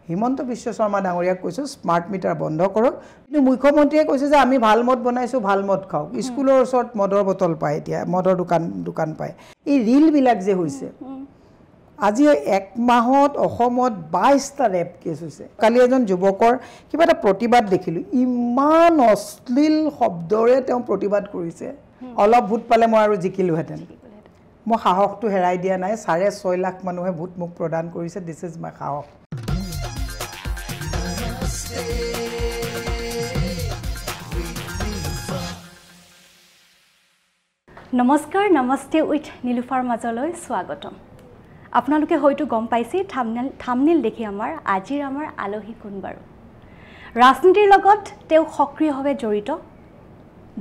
হিমন্ত বিশ্ব শৰ্মা ডাঙৰীয়াক কৈছোঁ smart meter বন্ধ কৰক কিন্তু মুখ্যমন্ত্ৰীয়ে কৈছে যে আমি ভাল মদ বনাইছোঁ ভাল মদ খাওক স্কুলৰ ওচৰত মদৰ বটল পায় এতিয়া মদৰ দোকান পায় এই ৰিলবিলাক যে হৈছে আজি এক মাহত অসমত 22টা ৰেপ কেছ হৈছে কালি এজন যুৱকৰ কিবা এটা প্ৰতিবাদ দেখিলোঁ ইমান অশ্লীল শব্দৰে তেওঁ প্ৰতিবাদ কৰিছে অলপ ভোট পালে মই আৰু জিকিলোহেঁতেন মই সাহসটো হেৰাই দিয়া নাই 6.5 লাখ মানুহে ভোট মোক প্ৰদান কৰিছে দিছ ইজ মাই সাহস নমস্কাৰ নমস্তে উইথ নীলুফাৰ মাজলৈ স্বাগতম আপোনালোকে হয়তো গম পাইছে থামনেল দেখি আমাৰ আলহী কোন বাৰু ৰাজনীতিৰ লগত তেওঁ সক্ৰিয়ভাৱে জড়িত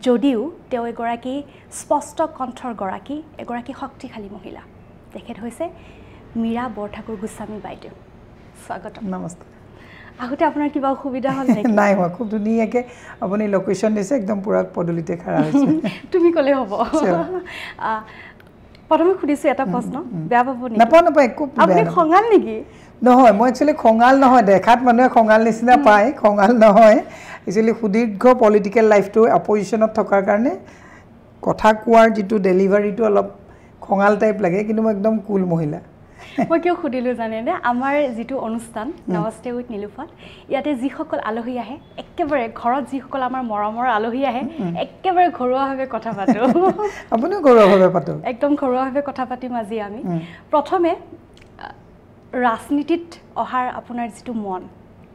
যদিও তেওঁ এগৰাকী স্পষ্ট কণ্ঠৰ এগৰাকী শক্তিশালী মহিলা তেখেত হৈছে মীৰা বৰঠাকুৰ গোস্বামী বাইদেউ স্বাগতম নমস্কাৰ আগতে আপোনাৰ কিবা অসুবিধা হ'ল নেকি নাই হোৱা খুব ধুনীয়াকৈ আপুনি লোকেশ্যন দিছে একদম পুৰা পদূলিতে খাৰা হৈছে তুমি ক'লে হ'ব প্ৰথমে সুধিছোঁ এটা প্ৰশ্ন বেয়া পাব নেকি নাপায় একো আপুনি খঙাল নেকি নহয় মই একচুৱেলি খঙাল নহয় দেখাত মানুহে খঙাল নিচিনা পায় খঙাল নহয় একচুৱেলি সুদীৰ্ঘ পলিটিকেল লাইফটো অপজিশ্যনত থকাৰ কাৰণে কথা কোৱাৰ যিটো ডেলিভাৰীটো অলপ খঙাল টাইপ লাগে কিন্তু মই একদম কুল মহিলা মই কিয় সুধিলোঁ জানেনে আমাৰ যিটো অনুষ্ঠান নমস্তে উইথ নীলুফাৰ ইয়াতে যিসকল আলহী আহে একেবাৰে ঘৰত যিসকল আমাৰ মৰমৰ আলহী আহে একেবাৰে ঘৰুৱাভাৱে কথা পাতোঁ আপুনিও ঘৰুৱাভাৱে পাতোঁ একদম ঘৰুৱাভাৱে কথা পাতিম আজি আমি প্ৰথমে ৰাজনীতিত অহাৰ আপোনাৰ যিটো মন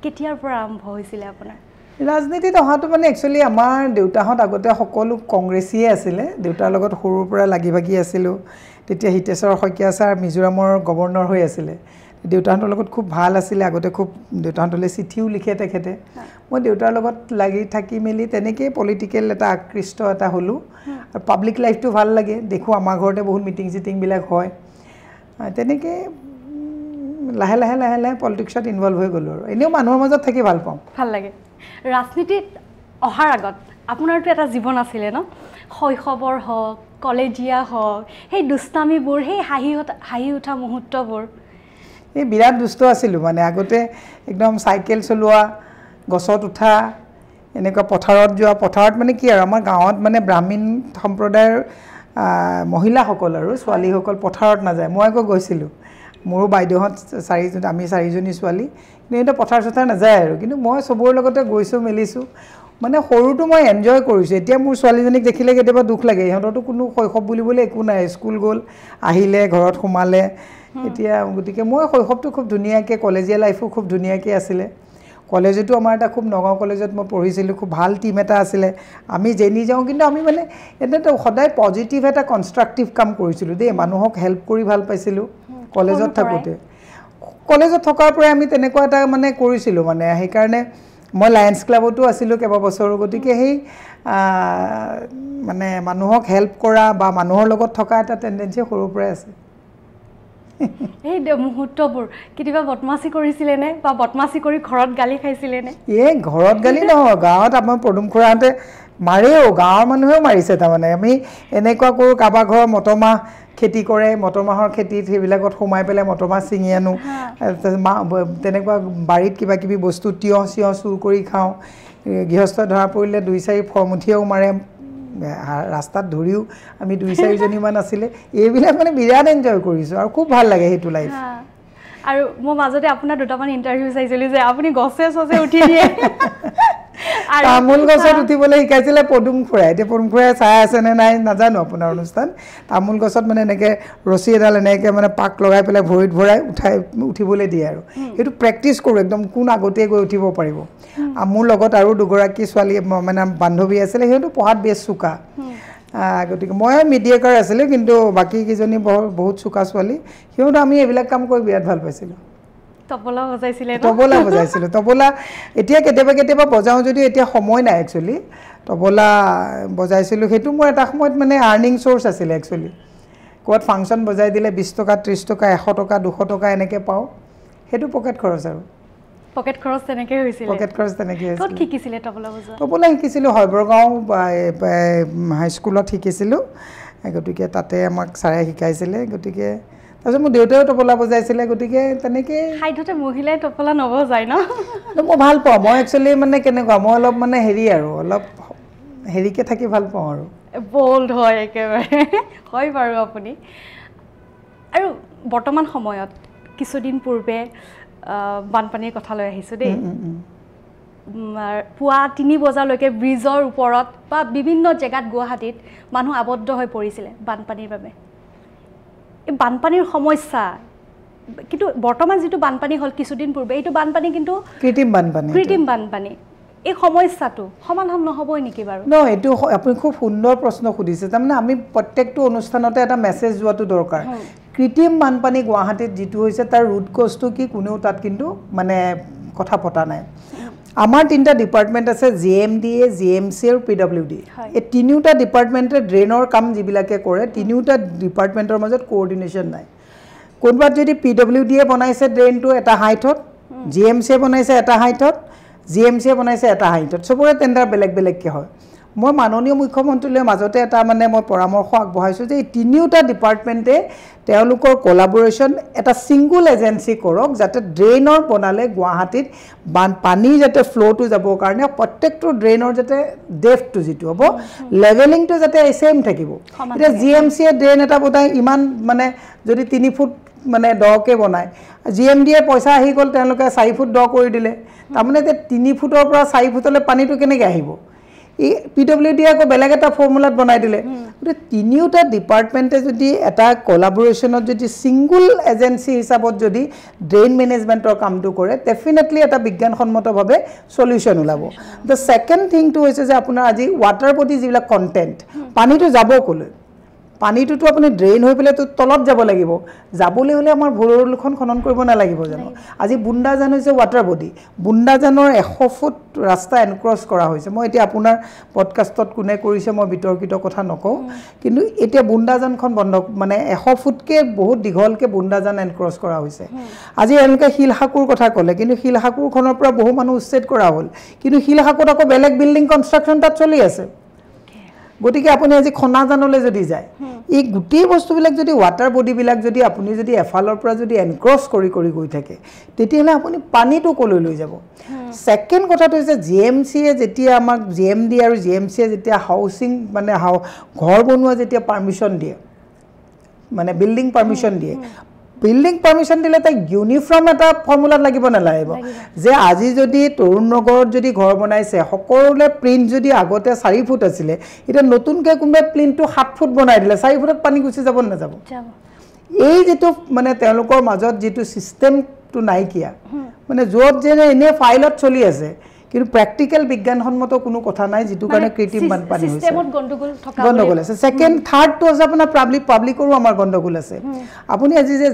কেতিয়াৰ পৰা আৰম্ভ হৈছিলে আপোনাৰ ৰাজনীতিত অহাটো মানে একচুৱেলি আমাৰ দেউতাহঁত আগতে সকলো কংগ্ৰেছীয়ে আছিলে দেউতাৰ লগত সৰুৰ পৰা লাগি ভাগি আছিলোঁ তেতিয়া হিতেশ্বৰ শইকীয়া ছাৰ মিজোৰামৰ গভৰ্ণৰ হৈ আছিলে দেউতাহঁতৰ লগত খুব ভাল আছিলে আগতে খুব দেউতাহঁতলৈ চিঠিও লিখে তেখেতে মই দেউতাৰ লগত লাগি থাকি মেলি তেনেকৈয়ে পলিটিকেল এটা আকৃষ্ট এটা হ'লোঁ আৰু পাব্লিক লাইফটো ভাল লাগে দেখোঁ আমাৰ ঘৰতে বহুত মিটিং চিটিংবিলাক হয় তেনেকৈ লাহে লাহে পলিটিক্সত ইনভলভ হৈ গ'লোঁ আৰু এনেও মানুহৰ মাজত থাকি ভাল পাওঁ ভাল লাগে ৰাজনীতিত অহাৰ আগত আপোনাৰতো এটা জীৱন আছিলে ন শৈশৱৰ হওক কলেজীয়া হওক সেই দুষ্টামিবোৰ সেই হাঁহি উঠা মুহূৰ্তবোৰ এই বিৰাট দুষ্ট আছিলোঁ মানে আগতে একদম চাইকেল চলোৱা গছত উঠা এনেকুৱা পথাৰত যোৱা পথাৰত মানে কি আৰু আমাৰ গাঁৱত মানে ব্ৰাহ্মণ সম্প্ৰদায়ৰ মহিলাসকল আৰু ছোৱালীসকল পথাৰত নাযায় মই আকৌ গৈছিলোঁ মোৰো বাইদেউহঁত আমি চাৰিজনী ছোৱালী কিন্তু পথাৰ চথাৰ নাযায় আৰু কিন্তু মই চবৰে লগতে গৈছোঁ মেলিছোঁ মানে সৰুটো মই এনজয় কৰিছোঁ এতিয়া মোৰ ছোৱালীজনীক দেখিলে কেতিয়াবা দুখ লাগে ইহঁতৰতো কোনো শৈশৱ বুলিবলৈ একো নাই স্কুল গ'ল আহিলে ঘৰত সোমালে এতিয়া গতিকে মই শৈশৱটো খুব ধুনীয়াকৈ কলেজীয়া লাইফো খুব ধুনীয়াকৈ আছিলে কলেজতো আমাৰ এটা খুব নগাঁও কলেজত মই পঢ়িছিলোঁ খুব ভাল টীম এটা আছিলে আমি যেনি যাওঁ কিন্তু আমি মানে এটা সদায় পজিটিভ এটা কনষ্ট্ৰাক্টিভ কাম কৰিছিলোঁ দেই মানুহক হেল্প কৰি ভাল পাইছিলোঁ কলেজত থাকোঁতে কলেজত থকাৰ পৰাই আমি তেনেকুৱা এটা মানে কৰিছিলোঁ মানে সেইকাৰণে মই লায়ন্স ক্লাবতো আছিলোঁ কেইবাবছৰো গতিকে সেই মানে মানুহক হেল্প কৰা বা মানুহৰ লগত থকা এটা টেণ্ডেঞ্চি সৰুৰ পৰাই আছে এই মুহূৰ্তবোৰ কেতিয়াবা বদমাচি কৰিছিলেনে বা বদমাচি কৰি ঘৰত গালি খাইছিলেনে এই ঘৰত গালি নহয় গাঁৱত আমাৰ পদুম খুৰাহঁতে মাৰেও গাঁৱৰ মানুহেও মাৰিছে তাৰমানে আমি এনেকুৱা কৰোঁ কাৰোবাৰ ঘৰৰ মটৰমাহ খেতি কৰে মটৰমাহৰ খেতিত সেইবিলাকত সোমাই পেলাই মটৰমাহ ছিঙি আনো তেনেকুৱা বাৰীত কিবা কিবি বস্তু তিয়ঁহ চুৰ কৰি খাওঁ গৃহস্থ ধৰা পৰিলে 2-4 ফৰমুঠিয়েও মাৰে ৰাস্তাত ধৰিও আমি 2-4জনীমান আছিলে এইবিলাক মানে বিৰাট এনজয় কৰিছোঁ আৰু খুব ভাল লাগে সেইটো লাইফ আৰু মই মাজতে আপোনাৰ দুটামান ইণ্টাৰভিউ চাইছিলোঁ যে আপুনি গছে উঠি দিয়ে তামোল গছত উঠিবলৈ শিকাইছিলে পদুম খুৰাই এতিয়া পদুম খুৰাই চাই আছেনে নাই নাজানো আপোনাৰ অনুষ্ঠান তামোল গছত মানে এনেকৈ ৰছী এডাল এনেকৈ মানে পাক লগাই পেলাই ভৰিত ভৰাই উঠিবলৈ দিয়ে আৰু সেইটো প্ৰেক্টিচ কৰোঁ একদম কোন আগতে গৈ উঠিব পাৰিব মোৰ লগত আৰু দুগৰাকী ছোৱালী মানে বান্ধৱী আছিলে সিহঁতো পঢ়াত বেছ চোকা গতিকে মই মিডিয়েকাৰ আছিলোঁ কিন্তু বাকী কেইজনী বহুত চোকা ছোৱালী সিহঁতো আমি এইবিলাক কাম কৰি বিৰাট ভাল পাইছিলোঁ তবলা বজাইছিলোঁ তবলা এতিয়া কেতিয়াবা বজাওঁ যদিও এতিয়া সময় নাই একচুৱেলি তবলা বজাইছিলোঁ সেইটো মোৰ এটা সময়ত মানে আৰ্নিং চ'ৰ্চ আছিলে একচুৱেলি ক'ৰবাত ফাংচন বজাই দিলে 20 টকা 30 টকা 100 টকা 200 টকা এনেকৈ পাওঁ সেইটো পকেট খৰচ আৰু পকেট খৰচ তেনেকৈ হৈছিলে ক'ত শিকিছিলে তবলা বজোৱা তবলা শিকিছিলোঁ হয়বৰগাঁও হাইস্কুলত শিকিছিলোঁ গতিকে তাতে আমাক ছাৰে শিকাইছিলে গতিকে তাৰপিছত মোৰ দেউতাও টোপোলা বজাইছিলে গতিকে তেনেকৈ সাধ্যতে মহিলাই টোপোলা নবজায় ন মই ভাল পাওঁ মই একচুৱেলি মানে কেনেকুৱা মই অলপ মানে হেৰি আৰু অলপ হেৰিকৈ থাকি ভাল পাওঁ আৰু বল্ড হয় একেবাৰে হয় বাৰু আপুনি আৰু বৰ্তমান সময়ত কিছুদিন পূৰ্বে বানপানীৰ কথা লৈ আহিছোঁ দেই পুৱা 3 বজালৈকে ব্ৰিজৰ ওপৰত বা বিভিন্ন জেগাত গুৱাহাটীত মানুহ আবদ্ধ হৈ পৰিছিলে বানপানীৰ বাবে এই বানপানীৰ সমস্যা কিন্তু বৰ্তমান যিটো বানপানী হ'ল কিছুদিন পূৰ্বে এইটো বানপানী কিন্তু কৃত্ৰিম বানপানী এই সমস্যাটো সমাধান নহ'বই নেকি বাৰু ন এইটো আপুনি খুব সুন্দৰ প্ৰশ্ন সুধিছে তাৰমানে আমি প্ৰত্যেকটো অনুষ্ঠানতে এটা মেছেজ যোৱাটো দৰকাৰ কৃত্ৰিম বানপানী গুৱাহাটীত যিটো হৈছে তাৰ ৰুট কজটো কি কোনেও তাত কিন্তু মানে কথা পতা নাই আমাৰ 3টা ডিপাৰ্টমেণ্ট আছে JMDA JMC আৰু PWD এই 3টা ডিপাৰ্টমেণ্টে ড্ৰেইনৰ কাম যিবিলাকে কৰে 3টা ডিপাৰ্টমেণ্টৰ মাজত কোঅৰ্ডিনেশ্যন নাই কোনোবাত যদি PWDয়ে বনাইছে ড্ৰেইনটো এটা হাইটত JMCয়ে বনাইছে এটা হাইটত JMCয়ে বনাইছে এটা হাইটত সবৰে টেণ্ডাৰ বেলেগ বেলেগকৈ হয় মই মাননীয় মুখ্যমন্ত্ৰীলৈ মাজতে এটা মানে মই পৰামৰ্শ আগবঢ়াইছোঁ যে এই 3টা ডিপাৰ্টমেণ্টে তেওঁলোকৰ কোলাবৰেশ্যন এটা সিংগল এজেন্সি কৰক যাতে ড্ৰেইনৰ বনালে গুৱাহাটীত পানী যাতে ফ্ল'টো যাবৰ কাৰণে প্ৰত্যেকটো ড্ৰেইনৰ যাতে ডেফটো যিটো হ'ব লেভেলিংটো যাতে ছেম থাকিব এতিয়া JMCয়ে ড্ৰেইন এটা বনাই ইমান মানে যদি 3 ফুট মানে দকৈ বনায় JMDয়ে পইচা আহি গ'ল তেওঁলোকে 4 ফুট দ কৰি দিলে তাৰমানে এতিয়া 3 ফুটৰ পৰা 4 ফুটলৈ পানীটো কেনেকৈ আহিব এই PWDয়ে আকৌ বেলেগ এটা ফৰ্মুলাত বনাই দিলে গতিকে 3টা ডিপাৰ্টমেণ্টে যদি এটা কোলাবৰেশ্যনত যদি সিংগল এজেন্সি হিচাপত যদি ড্ৰেইন মেনেজমেণ্টৰ কামটো কৰে ডেফিনেটলি এটা বিজ্ঞানসন্মতভাৱে সলিউশ্যন ওলাব দ্য ছেকেণ্ড থিংটো হৈছে যে আপোনাৰ আজি ৱাটাৰ বডি যিবিলাক কণ্টেণ্ট পানীটো যাব ক'লৈ পানীটোতো আপুনি ড্ৰেইন হৈ পেলাই তো তলত যাব লাগিব যাবলৈ হ'লে আমাৰ ভৰলুখন খনন কৰিব নালাগিব জানো আজি বুন্দাজান হৈছে ৱাটাৰ বডি বুন্দাজানৰ 100 ফুট ৰাস্তা এনক্ৰছ কৰা হৈছে মই এতিয়া আপোনাৰ পডকাষ্টত কোনে কৰিছে মই বিতৰ্কিত কথা নকওঁ কিন্তু এতিয়া বুন্দাজানখন বন্ধ মানে 100 ফুটকৈ বহুত দীঘলকৈ বুন্দাজান এনক্ৰছ কৰা হৈছে আজি এনেকৈ শিলহাকুৰ কথা ক'লে কিন্তু শিলহাকুৰখনৰ পৰা বহু মানুহ উচ্ছেদ কৰা হ'ল কিন্তু শিলহাকুৰত আকৌ বেলেগ বিল্ডিং কনষ্ট্ৰাকশ্যন তাত চলি আছে গতিকে আপুনি আজি খনাজানলৈ যদি যায় এই গোটেই বস্তুবিলাক যদি ৱাটাৰ বডিবিলাক যদি আপুনি যদি এফালৰ পৰা যদি এনক্ৰছ কৰি কৰি গৈ থাকে তেতিয়াহ'লে আপুনি পানীটো ক'লৈ লৈ যাব ছেকেণ্ড কথাটো হৈছে JMCয়ে যেতিয়া আমাক JMD আৰু JMCয়ে যেতিয়া হাউচিং মানে ঘৰ বনোৱা যেতিয়া পাৰ্মিশ্যন দিয়ে মানে বিল্ডিং পাৰ্মিশ্যন দিয়ে বিল্ডিং পাৰ্মিশ্যন দিলে তাক ইউনিফৰ্ম এটা ফৰ্মুলাত লাগিব নালাগিব যে আজি যদি তৰুণ নগৰত যদি ঘৰ বনাইছে সকলোৰে প্ৰিণ্ট যদি আগতে 4 ফুট আছিলে এতিয়া নতুনকৈ কোনোবাই প্ৰিণ্টটো 7 ফুট বনাই দিলে 4 ফুটত পানী গুচি যাব নাযাব এই যেটো মানে তেওঁলোকৰ মাজত যেটো সিস্টেমটো নাইকিয়া মানে য'ত যেনে এনে ফাইলত চলি আছে কিন্তু প্ৰ্যাকটিক্যাল বিজ্ঞানসন্মত কোনো কথা নাই যেটো কাৰণে কৃত্ৰিম বানপানী হৈছে সিস্টেমত গণ্ডগোল আছে সেকেন্ড থাৰ্ড তো আছে আপোনাৰ পাব্লিকৰো আমাৰ গণ্ডগোল আছে আপুনি আজি যে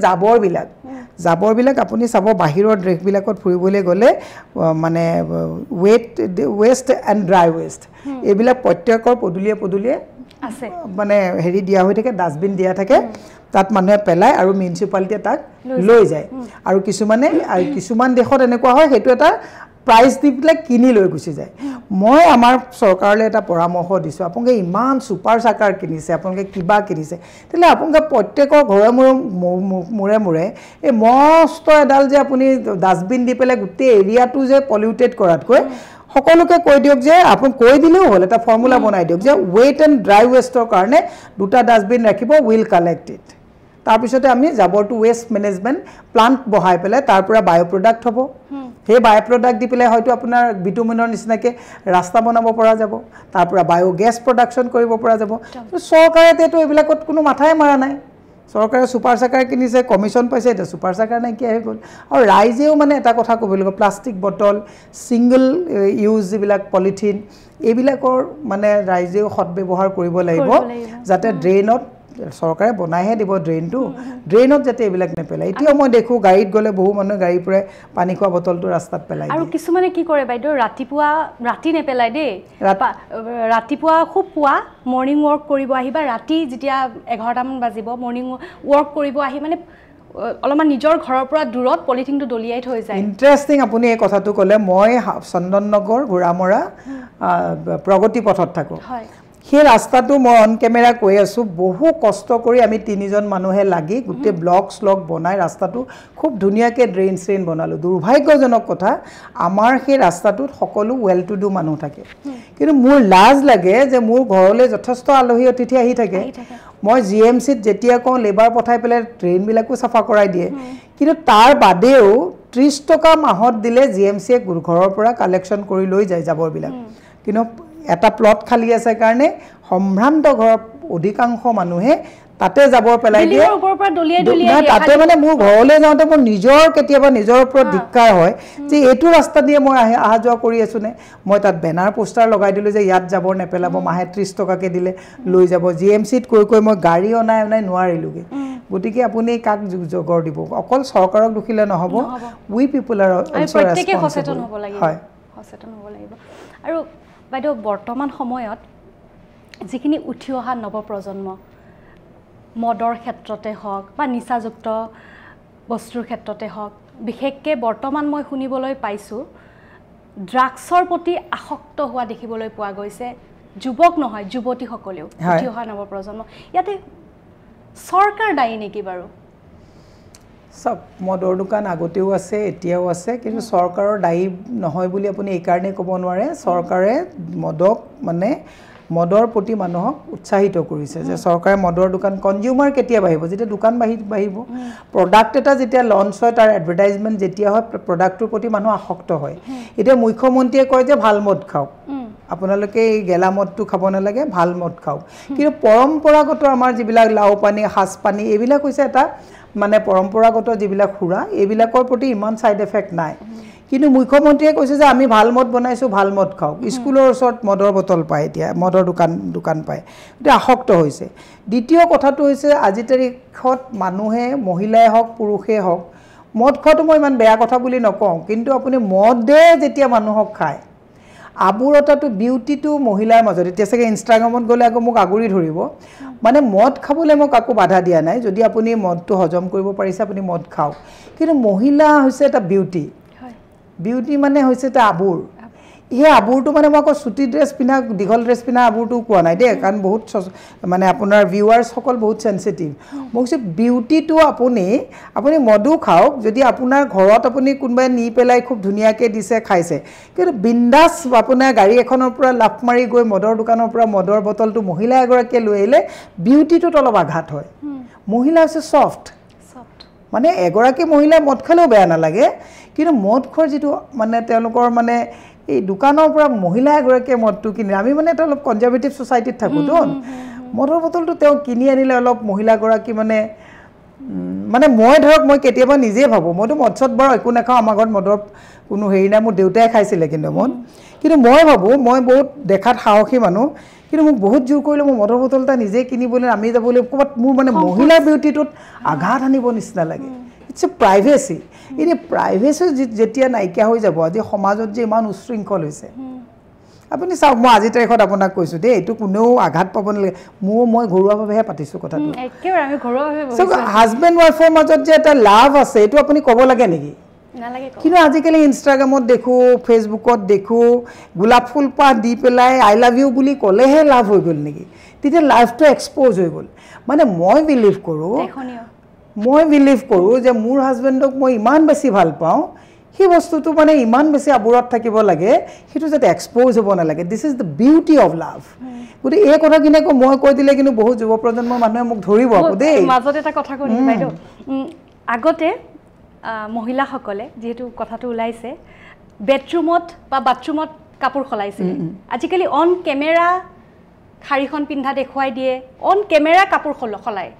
জাবৰবিলাক আপুনি চাব বাহিৰৰ দেশবিলাকত ফুৰিবলৈ গ'লে মানে ওয়েষ্ট এণ্ড ড্ৰাই ওয়েষ্ট এইবিলাক প্ৰত্যেকৰ পদুলিয়ে আছে মানে হেৰি দিয়া হৈ থাকে ডাষ্টবিন দিয়া থাকে তাত মানুহে পেলায় আৰু মিউনিচিপালিটিয়ে তাক লৈ যায় আৰু কিছুমান দেশত এনেকুৱা হয় সেইটো এটা প্ৰাইস দি পেলাই কিনি লৈ গুচি যায় মই আমাৰ চৰকাৰলৈ এটা পৰামৰ্শ দিছোঁ আপোনালোকে ইমান সুপাৰ সাকাৰ কিনিছে আপোনালোকে কিবা কিনিছে তেলে আপোনালোকে প্ৰত্যেকৰ ঘৰে মুৰে এই মস্ত এডাল যে আপুনি ডাষ্টবিন দি পেলাই গোটেই এৰিয়াটো যে পলিউটেড কৰাতকৈ সকলোকে কৈ দিয়ক যে আপুনি কৈ দিলেও হ'ল এটা ফৰ্মুলা বনাই দিয়ক যে ওয়েট এণ্ড ড্ৰাই ওয়েষ্টৰ কাৰণে 2টা ডাষ্টবিন ৰাখিব উইল কালেক্ট ইট তাৰপিছতে আমি জাবৰটো ওয়েষ্ট মেনেজমেণ্ট প্লান্ট বহাই পেলাই তাৰ পৰা বায়ো প্ৰডাক্ট হ'ব সেই বায়ো প্ৰডাক্ট দি পেলাই হয়তো আপোনাৰ বিটুমিনৰ নিচিনাকৈ ৰাস্তা বনাব পৰা যাব তাৰ পৰা বায়ো গেছ প্ৰডাকশ্যন কৰিব পৰা যাব চৰকাৰে তেতো এইবিলাকত কোনো মাথাই মাৰা নাই চৰকাৰে সুপাৰ সাকাৰ কিনিছে কমিশ্যন পাইছে এটা সুপাৰ সাকাৰ নাইকিয়া হৈ গ'ল আৰু ৰাইজেও মানে এটা কথা ক'ব লাগিব প্লাষ্টিক বটল সিংগল ইউজ যিবিলাক পলিথিন এইবিলাকৰ মানে ৰাইজেও সৎব্যৱহাৰ কৰিব লাগিব যাতে ড্ৰেইনত চৰকাৰে বনাইহে দিব ড্ৰেইনত যাতে এইবিলাক নেপেলায় এতিয়া মই দেখো গাড়ীত গ'লে বহু মানুহ গাড়ীৰ পৰা পানী খোৱা বটলটো ৰাস্তাত পেলাই আৰু কিছুমানে কি কৰে বাইদেউ ৰাতি নেপেলাই দেই ৰাতিপুৱা খুব পুৱা মৰ্নিং ৱাক কৰিব আহিবা ৰাতি যেতিয়া 11টা মান বাজিব মৰ্নিং ৱাক কৰিব আহি মানে অলপমান নিজৰ ঘৰৰ পৰা দূৰত পলিথিনটো দলিয়াই থৈ যায় ইন্টাৰেষ্টিং আপুনি এই কথাটো ক'লে মই চন্দননগৰ ঘোৰামৰা প্ৰগতি পথত থাকো সেই ৰাস্তাটো মই অন কেমেৰা কৈ আছোঁ বহু কষ্ট কৰি আমি 3জন মানুহে লাগি গোটেই ব্লক স্লক বনাই ৰাস্তাটো খুব ধুনীয়াকৈ ড্ৰেইন চেইন বনালোঁ দুৰ্ভাগ্যজনক কথা আমাৰ সেই ৰাস্তাটোত সকলো ৱেল টু ডু মানুহ থাকে কিন্তু মোৰ লাজ লাগে যে মোৰ ঘৰলৈ যথেষ্ট আলহী অতিথি আহি থাকে মই জিএমচিত যেতিয়া কওঁ লেবাৰ পঠাই পেলাই ড্ৰেইনবিলাকো চাফা কৰাই দিয়ে কিন্তু তাৰ বাদেও 30 টকা মাহত দিলে জিএমচিয়ে ঘৰৰ পৰা কালেকশ্যন কৰি লৈ যায় জাবৰবিলাক কিন্তু এটা প্লট খালি আছে কাৰণে সম্ভ্ৰান্ত ঘৰৰ অধিকাংশ মানুহে তাতে জাবৰ পেলাই দিয়ে তাতে মানে মোৰ ঘৰলৈ যাওঁতে মোৰ নিজৰ কেতিয়াবা নিজৰ ওপৰত ধিক্কাৰ হয় যে এইটো ৰাস্তা দিয়ে মই অহা যোৱা কৰি আছোঁ নে মই তাত বেনাৰ পোষ্টাৰ লগাই দিলোঁ যে ইয়াত জাবৰ নেপেলাব মাহে 30 টকাকৈ দিলে লৈ যাব জিএমচিত কৈ মই গাড়ী অনাই নোৱাৰিলোঁগৈ গতিকে আপুনি কাক জগৰ দিব অকল চৰকাৰক দুখিলে নহ'ব উই পিপল আৰ অলছ' ৰেছপন্সিবল হয় সচেতন হ'ব লাগিব আৰু বাইদেউ বৰ্তমান সময়ত যিখিনি উঠি অহা নৱপ্ৰজন্ম মদৰ ক্ষেত্ৰতে হওক বা নিচাযুক্ত বস্তুৰ ক্ষেত্ৰতে হওক বিশেষকৈ বৰ্তমান মই শুনিবলৈ পাইছোঁ ড্ৰাগছৰ প্ৰতি আসক্ত হোৱা দেখিবলৈ পোৱা গৈছে যুৱক নহয় যুৱতীসকলেও উঠি অহা নৱপ্ৰজন্ম ইয়াতে চৰকাৰ দায়ী নেকি বাৰু সব মদৰ দোকান আগতেও আছে এতিয়াও আছে কিন্তু চৰকাৰৰ দায়ী নহয় বুলি আপুনি এই কাৰণে ক'ব নোৱাৰে চৰকাৰে মদক মানে মদৰ প্ৰতি মানুহক উৎসাহিত কৰিছে যে চৰকাৰে মদৰ দোকান কনজিউমাৰ কেতিয়া বাঢ়িব যেতিয়া দোকান বাঢ়িব প্ৰডাক্ট এটা যেতিয়া লঞ্চ হয় তাৰ এডভাৰটাইজমেণ্ট যেতিয়া হয় প্ৰডাক্টটোৰ প্ৰতি মানুহ আসক্ত হয় এতিয়া মুখ্যমন্ত্ৰীয়ে কয় যে ভাল মদ খাওক আপোনালোকে এই গেলা মদটো খাব নালাগে ভাল মদ খাওক কিন্তু পৰম্পৰাগত আমাৰ যিবিলাক লাও পানী সাজ পানী এইবিলাক হৈছে এটা মানে পৰম্পৰাগত যিবিলাক খুৰা এইবিলাকৰ প্ৰতি ইমান সাইড এফেক্ট নাই কিন্তু মুখ্যমন্ত্ৰীয়ে কৈছে যে আমি ভাল মদ বনাইছোঁ ভাল মদ খাওক স্কুলৰ ওচৰত মদৰ বটল পায় এতিয়া মদৰ দোকান পায় এতিয়া আসক্ত হৈছে দ্বিতীয় কথাটো হৈছে আজিৰ তাৰিখত মানুহে মহিলাই হওক পুৰুষেই হওক মদ খোৱাটো মই ইমান বেয়া কথা বুলি নকওঁ কিন্তু আপুনি মদে যেতিয়া মানুহক খায় আবুৰতাটো বিউটিটো মহিলাৰ মাজত এতিয়া চাগে ইনষ্টাগ্ৰামত গ'লে আকৌ মোক আগুৰি ধৰিব মানে মদ খাবলৈ মই কাকো বাধা দিয়া নাই যদি আপুনি মদটো হজম কৰিব পাৰিছে আপুনি মদ খাওক কিন্তু মহিলা হৈছে এটা বিউটি মানে হৈছে এটা আবুৰ এই আবুৰটো মানে মই আকৌ চুটি ড্ৰেছ পিন্ধা দীঘল ড্ৰেছ পিন্ধা আবুৰটো কোৱা নাই দেই কাৰণ বহুত মানে আপোনাৰ ভিউৱাৰ্ছসকল বহুত চেনচিটিভ মই কৈছোঁ বিউটিটো আপুনি মদো খাওক যদি আপোনাৰ ঘৰত আপুনি কোনোবাই নি পেলাই খুব ধুনীয়াকৈ দিছে খাইছে কিন্তু বিন্দাছ আপোনাৰ গাড়ী এখনৰ পৰা লাফ মাৰি গৈ মদৰ দোকানৰ পৰা মদৰ বটলটো মহিলা এগৰাকীয়ে লৈ আহিলে বিউটিটোত অলপ আঘাত হয় মহিলা হৈছে ছফ্ট মানে এগৰাকী মহিলাই মদ খালেও বেয়া নালাগে কিন্তু মদ খোৱাৰ যিটো মানে তেওঁলোকৰ মানে এই দোকানৰ পৰা মহিলা এগৰাকীয়ে মদটো কিনে আমি মানে এটা অলপ কনজাৰভেটিভ ছ'চাইটিত থাকোঁতো মদৰ বটলটো তেওঁ কিনি আনিলে অলপ মহিলাগৰাকী মানে মই ধৰক মই কেতিয়াবা নিজে ভাবোঁ মইতো মদ চদ বাৰু একো নাখাওঁ আমাৰ ঘৰত মদৰ কোনো হেৰি নাই মোৰ দেউতাই খাইছিলে কিন্তু মই ভাবোঁ মই বহুত দেখাত সাহসী মানুহ কিন্তু মোক বহুত জোৰ কৰিলে মই মদৰ বটল এটা নিজে কিনিবলৈ আমি যাবলৈ ক'ৰবাত মোৰ মানে মহিলাৰ বিউটিটোত আঘাত আনিব নিচিনা লাগে ইটছ এ প্ৰাইভেচি এতিয়া প্ৰাইভেচি যেতিয়া নাইকিয়া হৈ যাব আজি সমাজত যে ইমান উশৃংখল হৈছে আপুনি চাওক মই আজিৰ তাৰিখত আপোনাক কৈছোঁ দেই এইটো কোনেও আঘাত পাব নালাগে মই ঘৰুৱাভাৱেহে পাতিছোঁ কথাটো হাজবেণ্ড ৱাইফৰ মাজত যে এটা লাভ আছে এইটো আপুনি ক'ব লাগে নেকি কিন্তু আজিকালি ইনষ্টাগ্ৰামত দেখোঁ ফেচবুকত দেখোঁ গোলাপ ফুল পাহ দি পেলাই আই লাভ ইউ বুলি ক'লেহে লাভ হৈ গ'ল নেকি তেতিয়া লাইফটো এক্সপ'জ হৈ গ'ল মানে মই বিলিভ কৰোঁ যে মোৰ হাজবেণ্ডক মই ইমান বেছি ভাল পাওঁ সেই বস্তুটো মানে ইমান বেছি আবুৰত থাকিব লাগে সেইটো যাতে এক্সপ'জ হ'ব নালাগে this is the beauty of love গতিকে এই কথাখিনি আকৌ মই কৈ দিলে কিন্তু বহুত যুৱ প্ৰজন্মৰ মানুহে মোক ধৰিব আকৌ দেই মাজত এটা কথা কৈ দিম বাইদেউ আগতে মহিলাসকলে যিহেতু কথাটো ওলাইছে বেডৰুমত বা বাথৰুমত কাপোৰ সলাইছিল আজিকালি অন কেমেৰা শাৰীখন পিন্ধা দেখুৱাই দিয়ে অন কেমেৰা কাপোৰ সলায়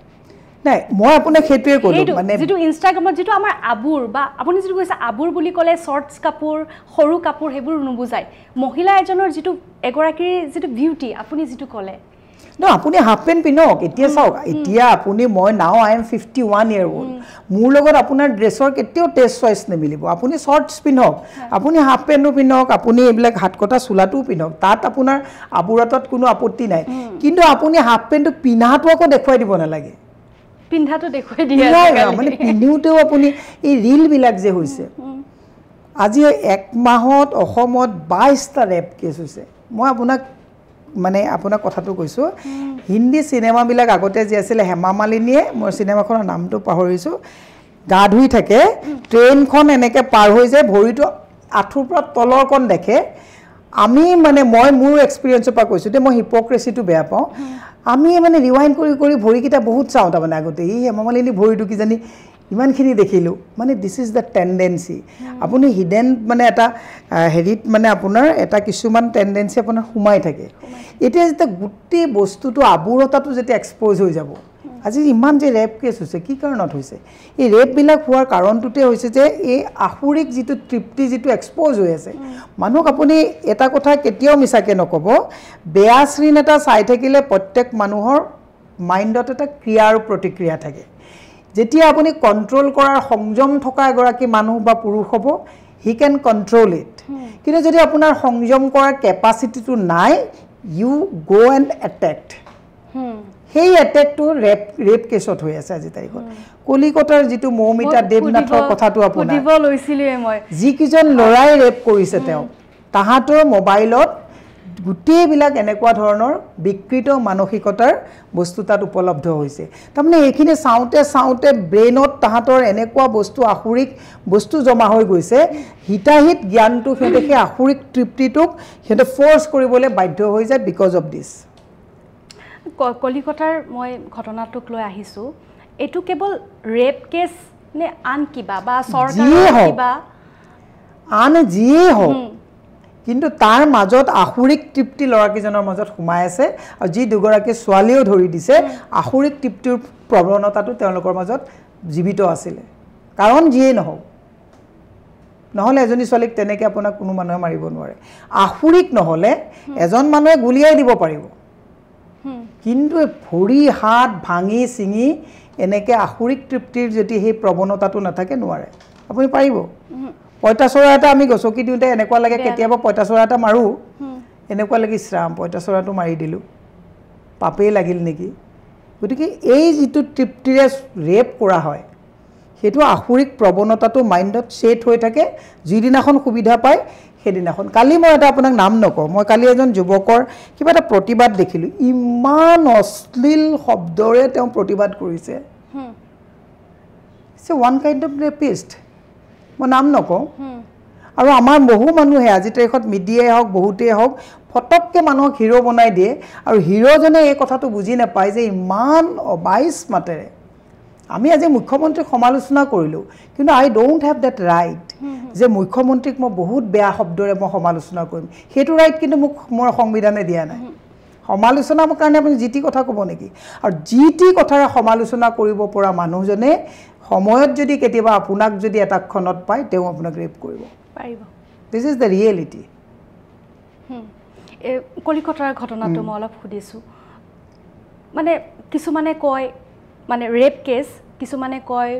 নাই মই আপোনাক সেইটোৱে ক'লোঁ মানে যিটো ইনষ্টাগ্ৰামত যিটো আমাৰ আবুৰ বা আপুনি যিটো কৈছে আবুৰ বুলি ক'লে শ্বৰ্টছ কাপোৰ সৰু কাপোৰ সেইবোৰ নুবুজায় মহিলা এজনৰ যিটো এগৰাকীৰ যিটো বিউটি আপুনি যিটো ক'লে আপুনি হাফ পেণ্ট পিন্ধক এতিয়া চাওক এতিয়া আপুনি মই now I am 51 year old মোৰ লগত আপোনাৰ ড্ৰেছৰ কেতিয়াও টেষ্ট চইচ নিমিলিব আপুনি শ্বৰ্টছ পিন্ধক আপুনি হাফ পেণ্টো পিন্ধক আপুনি এইবিলাক হাত কটা চোলাটোও পিন্ধক তাত আপোনাৰ আবুৰতত কোনো আপত্তি নাই কিন্তু আপুনি হাফ পেণ্টটো পিন্ধাটো আকৌ দেখুৱাই দিব নালাগে পিন্ধাটো দেখুৱাই দিয়ে মানে পিন্ধিওতেও আপুনি এই ৰিলবিলাক যে হৈছে আজি 1 মাহত অসমত 22টা ৰেপ কেছ হৈছে মই আপোনাক মানে আপোনাৰ কথাটো কৈছোঁ হিন্দী চিনেমাবিলাক আগতে যি আছিলে হেমা মালিনীয়ে মই চিনেমাখনৰ নামটো পাহৰিছোঁ গা ধুই থাকে ট্ৰেইনখন এনেকৈ পাৰ হৈ যায় ভৰিটো আঁঠুৰ পৰা তলৰকণ দেখে আমি মানে মই মোৰ এক্সপিৰিয়েঞ্চৰ পৰা কৈছোঁ মই হিপক্ৰেচিটো বেয়া পাওঁ আমি মানে ৰিৱাইণ্ড কৰি কৰি ভৰিকেইটা বহুত চাওঁ তাৰমানে আগতে এই হেমা মালিনী ভৰিটো কিজানি ইমানখিনি দেখিলোঁ মানে দিছ ইজ দ্য টেণ্ডেঞ্চি আপুনি হিডেন মানে এটা হেৰিত মানে আপোনাৰ এটা কিছুমান টেণ্ডেঞ্চি আপোনাৰ সোমাই থাকে এতিয়া যেতিয়া গোটেই বস্তুটো আবুৰতাটো যেতিয়া এক্সপ'জ হৈ যাব আজি ইমান যে ৰেপ কেছ হৈছে কি কাৰণত হৈছে এই ৰেপবিলাক হোৱাৰ কাৰণটোতে হৈছে যে এই আহুৰিক যিটো তৃপ্তি যিটো এক্সপ'জ হৈ আছে মানুহক আপুনি এটা কথা কেতিয়াও মিছাকৈ নক'ব বেয়া স্ক্ৰীণ এটা চাই থাকিলে প্ৰত্যেক মানুহৰ মাইণ্ডত এটা ক্ৰিয়া আৰু প্ৰতিক্ৰিয়া থাকে যেতিয়া আপুনি কণ্ট্ৰল কৰাৰ সংযম থকা এগৰাকী মানুহ বা পুৰুষ হ'ব হি কেন কণ্ট্ৰল ইট কিন্তু যদি আপোনাৰ সংযম কৰাৰ কেপাচিটিটো নাই ইউ গ' এণ্ড এটেক্ট সেই এটেকটো ৰেপ কেছত হৈ আছে আজি তাৰিখত কলিকতাৰ যিটো মৌমিতা দেৱনাথৰ কথাটো আপোনাৰ যিকেইজন ল'ৰাই ৰেপ কৰিছে তেওঁ তাহাঁতৰ মোবাইলত গোটেইবিলাক এনেকুৱা ধৰণৰ বিকৃত মানসিকতাৰ বস্তু তাত উপলব্ধ হৈছে তাৰমানে এইখিনি চাওঁতে চাওঁতে ব্ৰেইনত তাহাঁতৰ এনেকুৱা বস্তু আহুৰিক বস্তু জমা হৈ গৈছে হিতাহিত জ্ঞানটো সিহঁতে সেই আহুৰিক তৃপ্তিটোক সিহঁতে ফ'ৰ্চ কৰিবলৈ বাধ্য হৈ যায় বিকজ অফ দিছ কলিকতাৰ মই ঘটনাটোক লৈ আহিছোঁ এইটো কেৱল ৰেপ কেছ নে আন কিবা বা চৰকাৰৰ কিবা আন যিয়েই হওক কিন্তু তাৰ মাজত আহুৰিক তৃপ্তি ল'ৰাকেইজনৰ মাজত সোমাই আছে আৰু যি দুগৰাকী ছোৱালীও ধৰি দিছে আহুৰিক তৃপ্তিৰ প্ৰৱণতাটো তেওঁলোকৰ মাজত জীৱিত আছিলে কাৰণ যিয়েই নহওক নহ'লে এজনী ছোৱালীক তেনেকৈ আপোনাক কোনো মানুহে মাৰিব নোৱাৰে আহুৰিক নহ'লে এজন মানুহে গুলিয়াই দিব পাৰিব কিন্তু ভৰি হাত ভাঙি চিঙি এনেকৈ আহুৰিক তৃপ্তিৰ যদি সেই প্ৰৱণতাটো নাথাকে নোৱাৰে আপুনি পাৰিব পঁইতাচোৰা এটা আমি গছকি দিওঁতে এনেকুৱা লাগে কেতিয়াবা পঁইতাচোৰা এটা মাৰোঁ এনেকুৱা লাগি শ্ৰাম পঁইতাচোৰাটো মাৰি দিলোঁ পাপেই লাগিল নেকি গতিকে এই যিটো তৃপ্তিৰে ৰেপ কৰা হয় সেইটো আহুৰিক প্ৰৱণতাটো মাইণ্ডত ছেট হৈ থাকে যিদিনাখন সুবিধা পায় সেইদিনাখন কালি মই এটা আপোনাক নাম নকওঁ মই কালি এজন যুৱকৰ কিবা এটা প্ৰতিবাদ দেখিলোঁ ইমান অশ্লীল শব্দৰে তেওঁ প্ৰতিবাদ কৰিছে it's one kind of rapist মই নাম নকওঁ আৰু আমাৰ বহু মানুহে আজি তাৰিখত মিডিয়াই হওক বহুতেই হওক ফটককৈ মানুহক হিৰো বনাই দিয়ে আৰু হিৰোজনে এই কথাটো বুজি নাপায় যে ইমান অবাইচ মাতেৰে আমি আজি মুখ্যমন্ত্ৰীক সমালোচনা কৰিলোঁ কিন্তু আই ডোণ্ট হেভ ডেট ৰাইট যে মুখ্যমন্ত্ৰীক মই বহুত বেয়া শব্দৰে মই সমালোচনা কৰিম সেইটো ৰাইট কিন্তু মোক মোৰ সংবিধানে দিয়া নাই সমালোচনাৰ কাৰণে আপুনি যি টি কথা ক'ব নেকি আৰু যি টি কথাৰে সমালোচনা কৰিব পৰা মানুহজনে সময়ত যদি কেতিয়াবা আপোনাক যদি এটা ক্ষণত পায় তেওঁ আপোনাক ৰেপ কৰিব পাৰিব দিছ ইজ দ্য ৰিয়েলিটি কলিকতাৰ ঘটনাটো মই অলপ সুধিছোঁ মানে কিছুমানে কয় মানে ৰেপ কেছ কিছুমানে কয়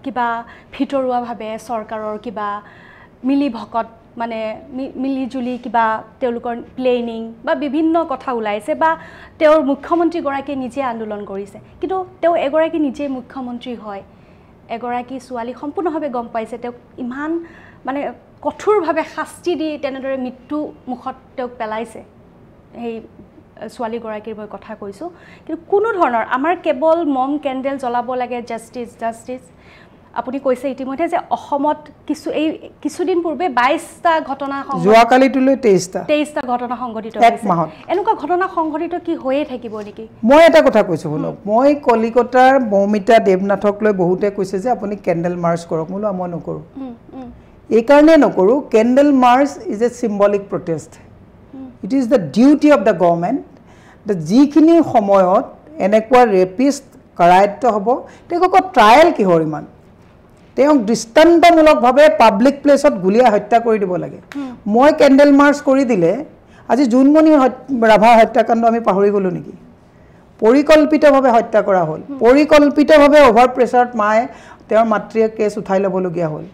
কিবা ভিতৰুৱাভাৱে চৰকাৰৰ কিবা মিলি ভকত মানে মিলিজুলি কিবা তেওঁলোকৰ প্লেনিং বা বিভিন্ন কথা ওলাইছে বা তেওঁৰ মুখ্যমন্ত্ৰীগৰাকীয়ে নিজে আন্দোলন কৰিছে কিন্তু তেওঁ এগৰাকী নিজে মুখ্যমন্ত্ৰী হয় এগৰাকী ছোৱালী সম্পূৰ্ণভাৱে গম পাইছে তেওঁক ইমান মানে কঠোৰভাৱে শাস্তি দি তেনেদৰে মৃত্যু মুখত তেওঁক পেলাইছে সেই ছোৱালীগৰাকীৰ মই কথা কৈছোঁ কিন্তু কোনো ধৰণৰ আমাৰ কেৱল মম কেণ্ডেল জ্বলাব লাগে জাষ্টিছ জাষ্টিছ আপুনি কৈছে ইতিমধ্যে যে অসমত কিছুদিন পূৰ্বে 22টা ঘটনা যোৱাকালিটোলৈ 23টা ঘটনা সংঘটিত হৈছে এনেকুৱা ঘটনা সংঘটিত কি হৈয়ে থাকিব নেকি মই এটা কথা কৈছোঁ শুনক মই কলিকতাৰ মৌমিতা দেৱনাথক লৈ বহুতে কৈছে যে আপুনি কেণ্ডেল মাৰ্চ কৰক বোলো মই নকৰোঁ এইকাৰণে নকৰোঁ candle March is a symbolic protest it is the duty of the government যিখিনি সময়ত এনেকুৱা ৰেপিষ্ট কাৰায়ত্ব হ'ব তেওঁক ট্ৰায়েল কিহৰ ইমান তেওঁক দৃষ্টান্তমূলকভাৱে পাব্লিক প্লেচত গুলীয়াই হত্যা কৰি দিব লাগে মই কেণ্ডেল মাৰ্চ কৰি দিলে আজি জোনমণি ৰাভাৰ হত্যাকাণ্ড আমি পাহৰি গ'লোঁ নেকি পৰিকল্পিতভাৱে হত্যা কৰা হ'ল পৰিকল্পিতভাৱে অভাৰ প্ৰেছাৰত মায়ে তেওঁৰ মাতৃয়ে কেছ উঠাই ল'বলগীয়া হ'ল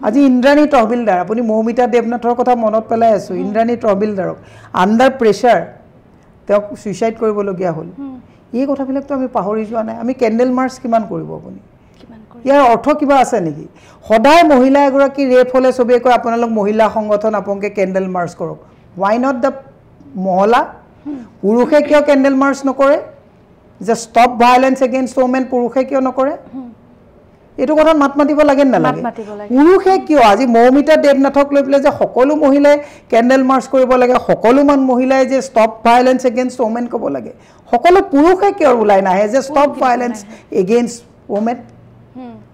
আজি ইন্দ্ৰাণী তহবিলদাৰ আপুনি মৌমিতা দেৱনাথৰ কথা মনত পেলাই আছোঁ ইন্দ্ৰাণী তহবিলদাৰক আণ্ডাৰ প্ৰেছাৰ তেওঁক ছুইচাইড কৰিবলগীয়া হ'ল এই কথাবিলাকতো আমি পাহৰি যোৱা নাই আমি কেণ্ডেল মাৰ্চ কিমান কৰিব আপুনি ইয়াৰ অৰ্থ কিবা আছে নেকি সদায় মহিলা এগৰাকী ৰেপ হ'লে চবেই কয় আপোনালোক মহিলা সংগঠন আপোনালোকে কেণ্ডেল মাৰ্চ কৰক ৱাই নট দ্য মহলা পুৰুষে কিয় কেণ্ডেল মাৰ্চ নকৰে যে ষ্টপ ভায়োলেন্স এগেইনষ্ট ওমেন পুৰুষে কিয় নকৰে এইটো কথা মাত মাতিব লাগে নালাগে পুৰুষে কিয় আজি মৌমিতা দেৱনাথক লৈ পেলাই যে সকলো মহিলাই কেণ্ডেল মাৰ্চ কৰিব লাগে সকলো মহিলাই যে ষ্টপ ভায়োলেন্স এগেইনষ্ট ওমেন ক'ব লাগে সকলো পুৰুষে কিয় ওলাই নাহে যে ষ্টপ ভায়োলেন্স এগেইনষ্ট ওমেন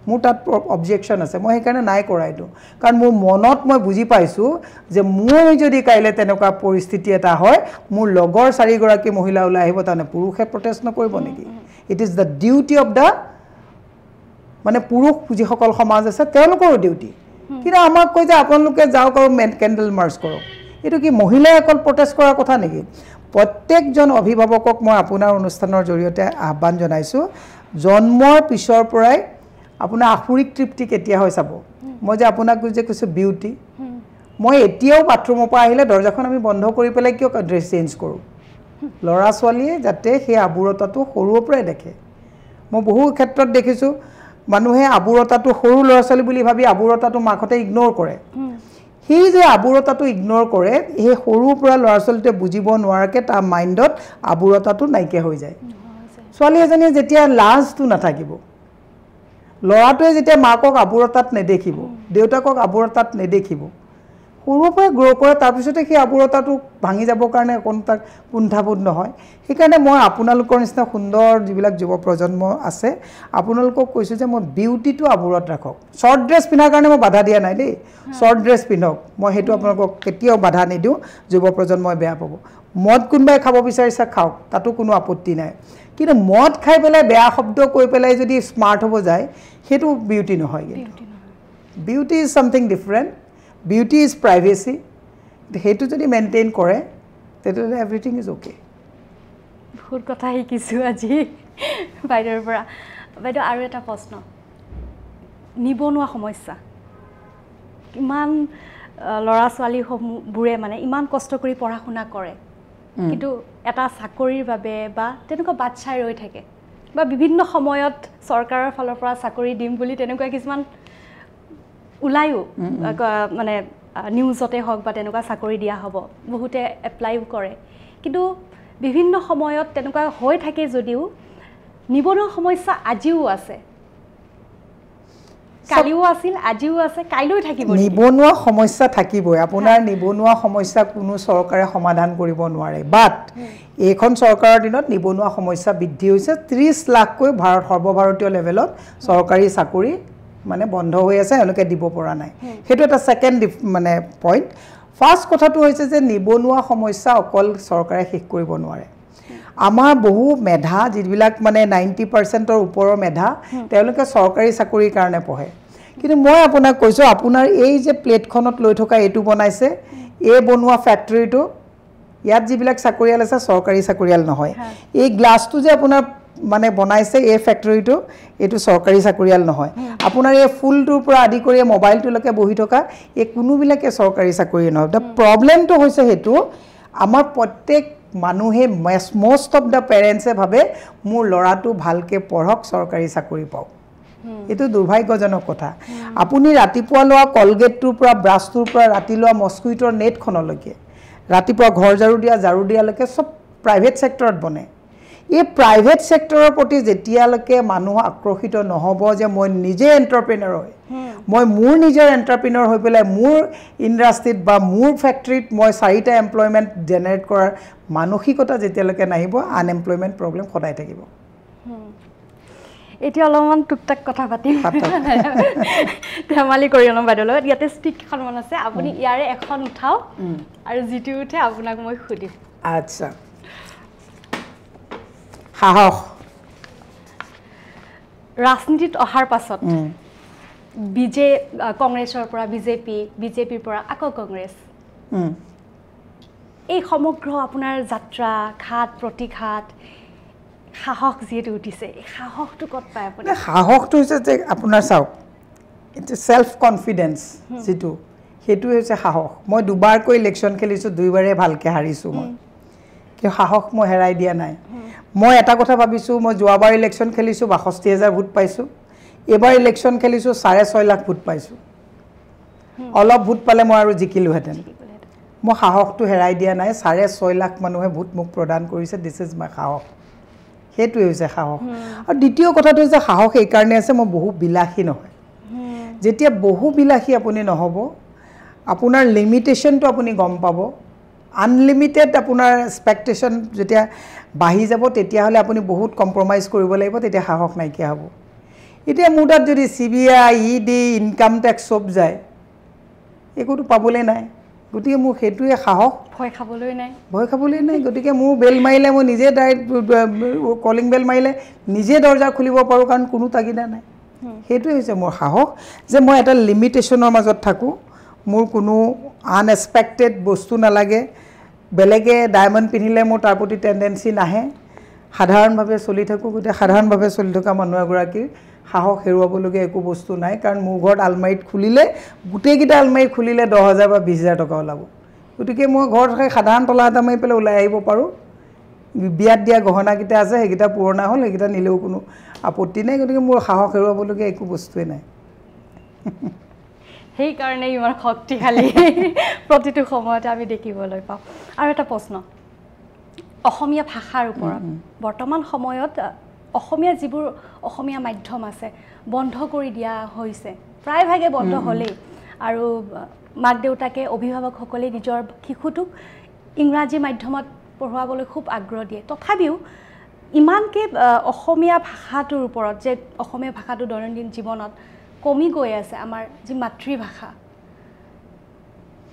মোৰ তাত অবজেকশ্যন আছে মই সেইকাৰণে নাই কৰা এইটো কাৰণ মোৰ মনত মই বুজি পাইছোঁ যে মোৰ যদি কাইলৈ তেনেকুৱা পৰিস্থিতি এটা হয় মোৰ লগৰ 4 গৰাকী মহিলা ওলাই আহিব তাৰমানে পুৰুষে প্ৰটেষ্ট নকৰিব নেকি it is the duty of the মানে পুৰুষ যিসকল সমাজ আছে তেওঁলোকৰো ডিউটি কিন্তু আমাক কৈ যে আপোনালোকে যাওক আৰু কেণ্ডেল মাৰ্চ কৰক এইটো কি মহিলাই অকল প্ৰটেষ্ট কৰাৰ কথা নেকি প্ৰত্যেকজন অভিভাৱকক মই আপোনাৰ অনুষ্ঠানৰ জৰিয়তে আহ্বান জনাইছোঁ জন্মৰ পিছৰ পৰাই আপোনাৰ আখুৰিক তৃপ্তি কেতিয়া হয় চাব মই যে আপোনাক যে কৈছোঁ বিউটি মই এতিয়াও বাথৰুমৰ পৰা আহিলে দৰ্জাখন আমি বন্ধ কৰি পেলাই কিয় ড্ৰেছ চেঞ্জ কৰোঁ ল'ৰা ছোৱালীয়ে যাতে সেই আবুৰতাটো সৰুৰ পৰাই দেখে মই বহু ক্ষেত্ৰত দেখিছোঁ মানুহে আবুৰতাটো সৰু ল'ৰা ছোৱালী বুলি ভাবি আবুৰতাটো মাকহঁতে ইগন'ৰ কৰে সেই যে আবুৰতাটো ইগন'ৰ কৰে সেই সৰুৰ পৰা ল'ৰা ছোৱালীটোৱে বুজিব নোৱাৰাকৈ তাৰ মাইণ্ডত আবুৰতাটো নাইকিয়া হৈ যায় ছোৱালী এজনীয়ে যেতিয়া লাজটো নাথাকিব ল'ৰাটোৱে যেতিয়া মাকক আবুৰতাত নেদেখিব দেউতাকক আবুৰতাত নেদেখিব সৰুৰ পৰাই গ্ৰ' কৰে তাৰপিছতে সেই আবুৰতাটো ভাঙি যাবৰ কাৰণে অকণ তাক কুণ্ঠাবোধ নহয় সেইকাৰণে মই আপোনালোকৰ নিচিনা সুন্দৰ যিবিলাক যুৱ প্ৰজন্ম আছে আপোনালোকক কৈছোঁ যে মই বিউটিটো আবুৰত ৰাখক শ্বৰ্ট ড্ৰেছ পিন্ধাৰ কাৰণে মই বাধা দিয়া নাই দেই শ্বৰ্ট ড্ৰেছ পিন্ধক মই সেইটো আপোনালোকক কেতিয়াও বাধা নিদিওঁ যুৱ প্ৰজন্মই বেয়া পাব মদ কোনোবাই খাব বিচাৰিছে খাওক তাতো কোনো আপত্তি নাই কিন্তু মদ খাই পেলাই বেয়া শব্দ কৈ পেলাই যদি স্মাৰ্ট হ'ব যায় সেইটো বিউটি নহয় beauty is something different beauty is privacy সেইটো যদি মেইনটেইন কৰে তেতিয়াহ'লে এভৰিথিং ইজ অ'কে বহুত কথা শিকিছোঁ আজি বাইদেউৰ পৰা বাইদেউ আৰু এটা প্ৰশ্ন নিবনুৱা সমস্যা কিমান ল'ৰা ছোৱালীসমূহবোৰে মানে ইমান কষ্ট কৰি পঢ়া শুনা কৰে কিন্তু এটা চাকৰিৰ বাবে বা তেনেকুৱা বাট চাই ৰৈ থাকে বা বিভিন্ন সময়ত চৰকাৰৰ ফালৰ পৰা চাকৰি দিম বুলি তেনেকুৱা কিছুমান ওলায়ো মানে নিউজতে হওক বা তেনেকুৱা চাকৰি দিয়া হ'ব বহুতে এপ্লাইও কৰে কিন্তু বিভিন্ন সময়ত তেনেকুৱা হৈ থাকে যদিও নিবনুৱা সমস্যা আজিও আছে কালিও আছিল আজিও আছে কাইলৈ থাকিব নিবনুৱা সমস্যা থাকিবই আপোনাৰ নিবনুৱা সমস্যা কোনো চৰকাৰে সমাধান কৰিব নোৱাৰে বাট এইখন চৰকাৰৰ দিনত নিবনুৱা সমস্যা বৃদ্ধি হৈছে 30 লাখকৈ সৰ্বভাৰতীয় লেভেলত চৰকাৰী চাকৰি মানে বন্ধ হৈ আছে এওঁলোকে দিব পৰা নাই সেইটো এটা সেকেন্ড মানে পইণ্ট ফাৰ্ষ্ট কথাটো হৈছে যে নিবনুৱা সমস্যা অকল চৰকাৰে শেষ কৰিব নোৱাৰে আমাৰ বহু মেধা যিবিলাক মানে 90%ৰ ওপৰৰ মেধা তেওঁলোকে চৰকাৰী চাকৰিৰ কাৰণে পঢ়ে কিন্তু মই আপোনাক কৈছোঁ আপোনাৰ এই যে প্লেটখনত লৈ থকা এইটো বনাইছে এই বনোৱা ফেক্টৰীটো ইয়াত যিবিলাক চাকৰিয়াল আছে চৰকাৰী চাকৰিয়াল নহয় এই গ্লাছটো যে আপোনাৰ মানে বনাইছে এই ফেক্টৰীটো এইটো চৰকাৰী চাকৰিয়াল নহয় আপোনাৰ এই ফুলটোৰ পৰা আদি কৰি মোবাইলটোলৈকে বহি থকা এই কোনোবিলাকে চৰকাৰী চাকৰি নহয় দ্য প্ৰব্লেমটো হৈছে সেইটো আমাৰ প্ৰত্যেক মানুহে most of the parents ভাবে মোৰ ল'ৰাটো ভালকে পঢ়ক চৰকাৰী চাকৰি পাওক এটো দুৰ্ভাগ্যজনক কথা আপুনি ৰাতিপুৱা লোৱা কলগেটটোৰ পৰা ব্ৰাছটোৰ পৰা ৰাতি লোৱা মস্কুইটোৰ নেটখনলৈকে ৰাতিপুৱা ঘৰ ঝাৰু দিয়ালৈকে সব প্ৰাইভেট সেক্টৰত বনে এই প্ৰাইভেট সেক্টৰৰ প্ৰতি যেতিয়ালৈকে মানুহ আক্ৰোশিত নহব যে মই নিজে এন্টাৰপ্ৰেনাৰ হয় মই মোৰ নিজৰ এন্টাৰপ্ৰেনাৰ হৈ পেলাই মোৰ ইণ্ডাষ্ট্ৰিত বা মোৰ ফেক্টৰীত মই 4টা এমপ্লয়মেন্ট জেনাৰেট কৰাৰ মানসিকতা যেতিয়ালৈকে নাহিব আনএমপ্লয়মেন্ট প্ৰবলেম সদায় থাকিব এতিয়া অলপমান টুকটাক কথা পাতিম ধেমালি কৰি অলপ বাইদেউ লগত ইয়াতে ষ্টিক এখনমান আছে আপুনি ইয়াৰে এখন উঠাও আৰু যিটো উঠে আপোনাক মই সুধিম আচ্ছা সাহস ৰাজনীতিত অহাৰ পাছত কংগ্ৰেছৰ পৰা বিজেপিৰ পৰা আকৌ কংগ্ৰেছ এই সমগ্ৰ আপোনাৰ যাত্ৰা ঘাট প্ৰতিঘাত সাহস যিটো উঠিছে এই সাহসটো ক'ত পায় আপুনি সাহসটো হৈছে যে আপোনাৰ চাওক ইটস সেলফ কনফিডেন্স যেটো হেতু হৈছে সাহস মই দুবাৰকৈ ইলেকশন খেলিছো দুইবাৰে ভালকে হাৰিছো মই কি সাহস মই হেৰাই দিয়া নাই মই এটা কথা ভাবিছো মই যোৱাবাৰ ইলেকশন খেলিছো 62000 ভোট পাইছো এবাৰ ইলেকশন খেলিছো 6.5 লাখ ভোট পাইছো অলপ ভোট পালে মই আৰু জিকিলো হেতেন মই সাহসটো হেৰাই দিয়া নাই 6.5 লাখ মানুহে ভোট মোক প্ৰদান কৰিছে দিছ ইজ মাই সাহস সেইটোৱে হৈছে সাহস আৰু দ্বিতীয় কথাটো হৈছে সাহস এই কাৰণে আছে মই বহু বিলাসী নহয় যেতিয়া বহু বিলাসী আপুনি নহব আপোনাৰ লিমিটেশনটো আপুনি গম পাব আনলিমিটেড আপোনাৰ এক্সপেক্টেশন যেতিয়া বাঢ়ি যাব তেতিয়া হলে আপুনি বহুত কম্প্ৰমাইজ কৰিব লাগিব তেতিয়া সাহস নাইকিয়া হ'ব এতিয়া মোৰ তাত যদি CBI ED ইনকাম টেক্স সব যায় একোটো পাবলৈ নাই গতিকে মোৰ হেতুৱে সাহস ভয় খাবলৈ নাই গতিকে মোৰ বেল মাৰিলে মই নিজে ডাইৰেক্ট কলিং বেল মাৰিলে নিজে দৰজা খুলিব পাৰো কাৰণ কোনো তাগিদা নাই হেতুৱে হৈছে মোৰ সাহস যে মই এটা লিমিটেশনৰ মাজত থাকো মোৰ কোনো আনএক্সপেক্টেড বস্তু নালাগে বেলেগে ডায়মণ্ড পিনিলে মোৰ তাৰ প্ৰতি টেন্ডেন্সি নাহে সাধাৰণভাৱে চলি থাকো গতিকে সাধাৰণভাৱে চলি থকা মানুহ এগৰাকীৰ সাহস হেৰুৱাবলগীয়া একো বস্তু নাই কাৰণ মোৰ ঘৰত আলমাৰীত খুলিলে গোটেইকেইটা আলমাৰী খুলিলে 10,000 বা 20,000 টকা ওলাব গতিকে মই ঘৰত সাধাৰণ তলা এটা মাৰি পেলাই ওলাই আহিব পাৰো বিয়াত দিয়া গহনাকেইটা আছে সেইকেইটা পুৰণা হ'ল সেইকেইটা নিলেও কোনো আপত্তি নাই গতিকে মোৰ সাহস হেৰুৱাবলগীয়া একো বস্তুৱে নাই সেই কাৰণে ইমান শক্তিশালী প্ৰতিটো সময়তে আমি দেখিবলৈ পাওঁ আৰু এটা প্ৰশ্ন অসমীয়া ভাষাৰ ওপৰত বৰ্তমান সময়ত অসমীয়া যিবোৰ অসমীয়া মাধ্যম আছে বন্ধ কৰি দিয়া হৈছে প্ৰায়ভাগে বন্ধ হ'লেই আৰু মাক দেউতাকে অভিভাৱকসকলে নিজৰ শিশুটোক ইংৰাজী মাধ্যমত পঢ়ুৱাবলৈ খুব আগ্ৰহ দিয়ে তথাপিও ইমানকে অসমীয়া ভাষাটোৰ ওপৰত যে অসমীয়া ভাষাটো দৈনন্দিন জীৱনত কমি গৈ আছে আমাৰ যি মাতৃভাষা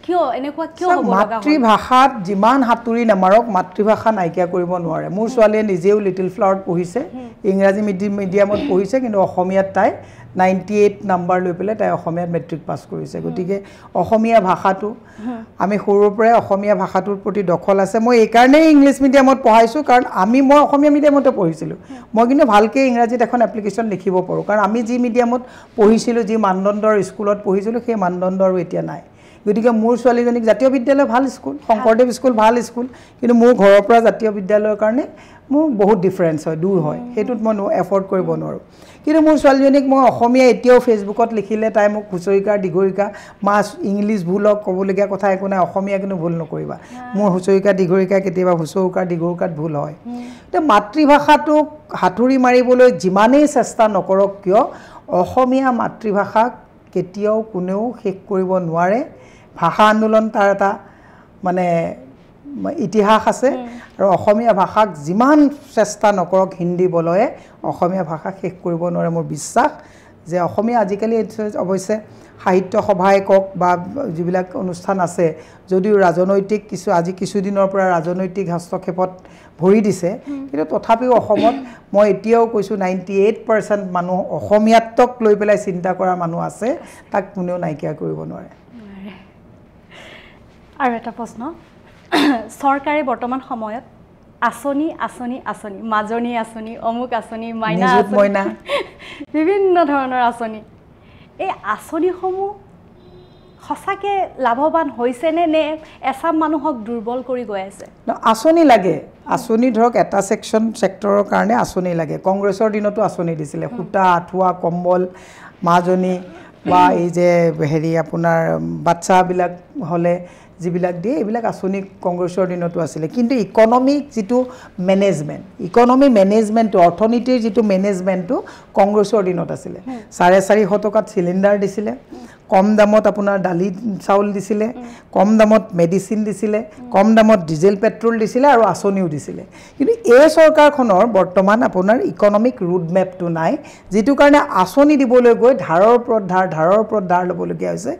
কিয় এনেকুৱা কিয় হ'ব লগা মাতৃভাষাত যিমান হাতুৰি নামাৰক মাতৃভাষা নাইকিয়া কৰিব নোৱাৰে মোৰ ছোৱালীয়ে নিজেও লিটল ফ্লাৱাৰত পঢ়িছে ইংৰাজী মিডিয়ামত পঢ়িছে কিন্তু অসমীয়াত তাই 98 নম্বৰ লৈ পেলাই তাই অসমীয়াত মেট্ৰিক পাছ কৰিছে গতিকে অসমীয়া ভাষাটো আমি সৰুৰ পৰাই অসমীয়া ভাষাটোৰ প্ৰতি দখল আছে মই এই কাৰণে ইংলিশ মিডিয়ামত পঢ়াইছো কাৰণ মই অসমীয়া মিডিয়ামতে পঢ়িছিলো মই কিন্তু ভালকে ইংৰাজীত এখন এপ্লিকেশন লিখিব পাৰো কাৰণ আমি যি মিডিয়ামত পঢ়িছিলো যি মানদণ্ডৰ স্কুলত পঢ়িছিলো সেই মানদণ্ড আৰু এতিয়া নাই গতিকে মোৰ ছোৱালীজনীক জাতীয় বিদ্যালয় ভাল স্কুল শংকৰদেৱ স্কুল ভাল স্কুল কিন্তু মোৰ ঘৰৰ পৰা জাতীয় বিদ্যালয়ৰ কাৰণে মোৰ বহুত ডিফাৰেন্স হয় দূৰ হয় হেতুত মই এফৰ্ড কৰিব নোৱাৰো কিন্তু মোৰ ছোৱালীজনীক মই অসমীয়া এতিয়াও ফেসবুকত লিখিলে তাই মোক হুচৰিকাৰ দিগৰিকা মাছ ইংলিশ ভুলক ক'বলগীয়া কথা একো নাই অসমীয়া কিন্তু ভুল নকৰিবা মোৰ হুচৰিকা দিগৰিকা কেতিয়াবা হুচৰিকাৰ দিগৰিকাত ভুল হয় তে মাতৃভাষাটোক হাতুৰি মাৰিবলৈ যিমানেই চেষ্টা নকৰক কিয় অসমীয়া মাতৃভাষাক কেতিয়াও কোনেও শেষ কৰিব নোৱাৰে ভাষা আন্দোলন তাৰ এটা মানে ইতিহাস আছে আৰু অসমীয়া ভাষাক যিমান চেষ্টা নকৰক হিন্দী বলয়ে অসমীয়া ভাষা শেষ কৰিব নোৱাৰে মোৰ বিশ্বাস যে অসমীয়া আজিকালি অৱশ্যে সাহিত্য সভাই কক বা যিবিলাক অনুষ্ঠান আছে যদিও ৰাজনৈতিক আজি কিছুদিনৰ পৰা ৰাজনৈতিক হস্তক্ষেপত ভৰি দিছে কিন্তু তথাপিও অসমত মই এতিয়াও কৈছো 98% মানুহ অসমীয়াতক লৈ পেলাই চিন্তা কৰা মানুহ আছে তাক কোনেও নাইকিয়া কৰিব নোৱাৰে আৰু এটা প্ৰশ্ন চৰকাৰে বৰ্তমান সময়ত আঁচনি মাজনী আঁচনি অমুক আঁচনি মাইনা আঁচনি বিভিন্ন ধৰণৰ আঁচনি এই আঁচনিসমূহ সঁচাকে লাভৱান হৈছে নে এছাম মানুহক দুৰ্বল কৰি গৈ আছে আঁচনি লাগে আঁচনি ধৰক এটা সেক্টৰৰ কাৰণে আঁচনি লাগে কংগ্ৰেছৰ দিনতো আঁচনি দিছিলে সূতা আঠুৱা কম্বল মাজনী বা এই যে হেৰি আপোনাৰ বাচ্চাবিলাক হলে যিবিলাক দিয়ে এইবিলাক আঁচনি কংগ্ৰেছৰ দিনতো আছিলে কিন্তু ইকনমিক যিটো মেনেজমেন্ট অৰ্থনীতিৰ যিটো মেনেজমেন্টটো কংগ্ৰেছৰ দিনত আছিলে 450 টকাত সিলিন্ডাৰ দিছিলে কম দামত আপোনাৰ দালি চাউল দিছিলে কম দামত মেডিসিন দিছিলে কম দামত ডিজেল পেট্ৰল দিছিলে আৰু আঁচনিও দিছিলে কিন্তু এই চৰকাৰখনৰ বৰ্তমান আপোনাৰ ইকনমিক ৰুট মেপটো নাই যেটো কাৰণে আঁচনি দিবলৈ গৈ ধাৰৰ ওপৰত ধাৰ লবলগীয়া হৈছে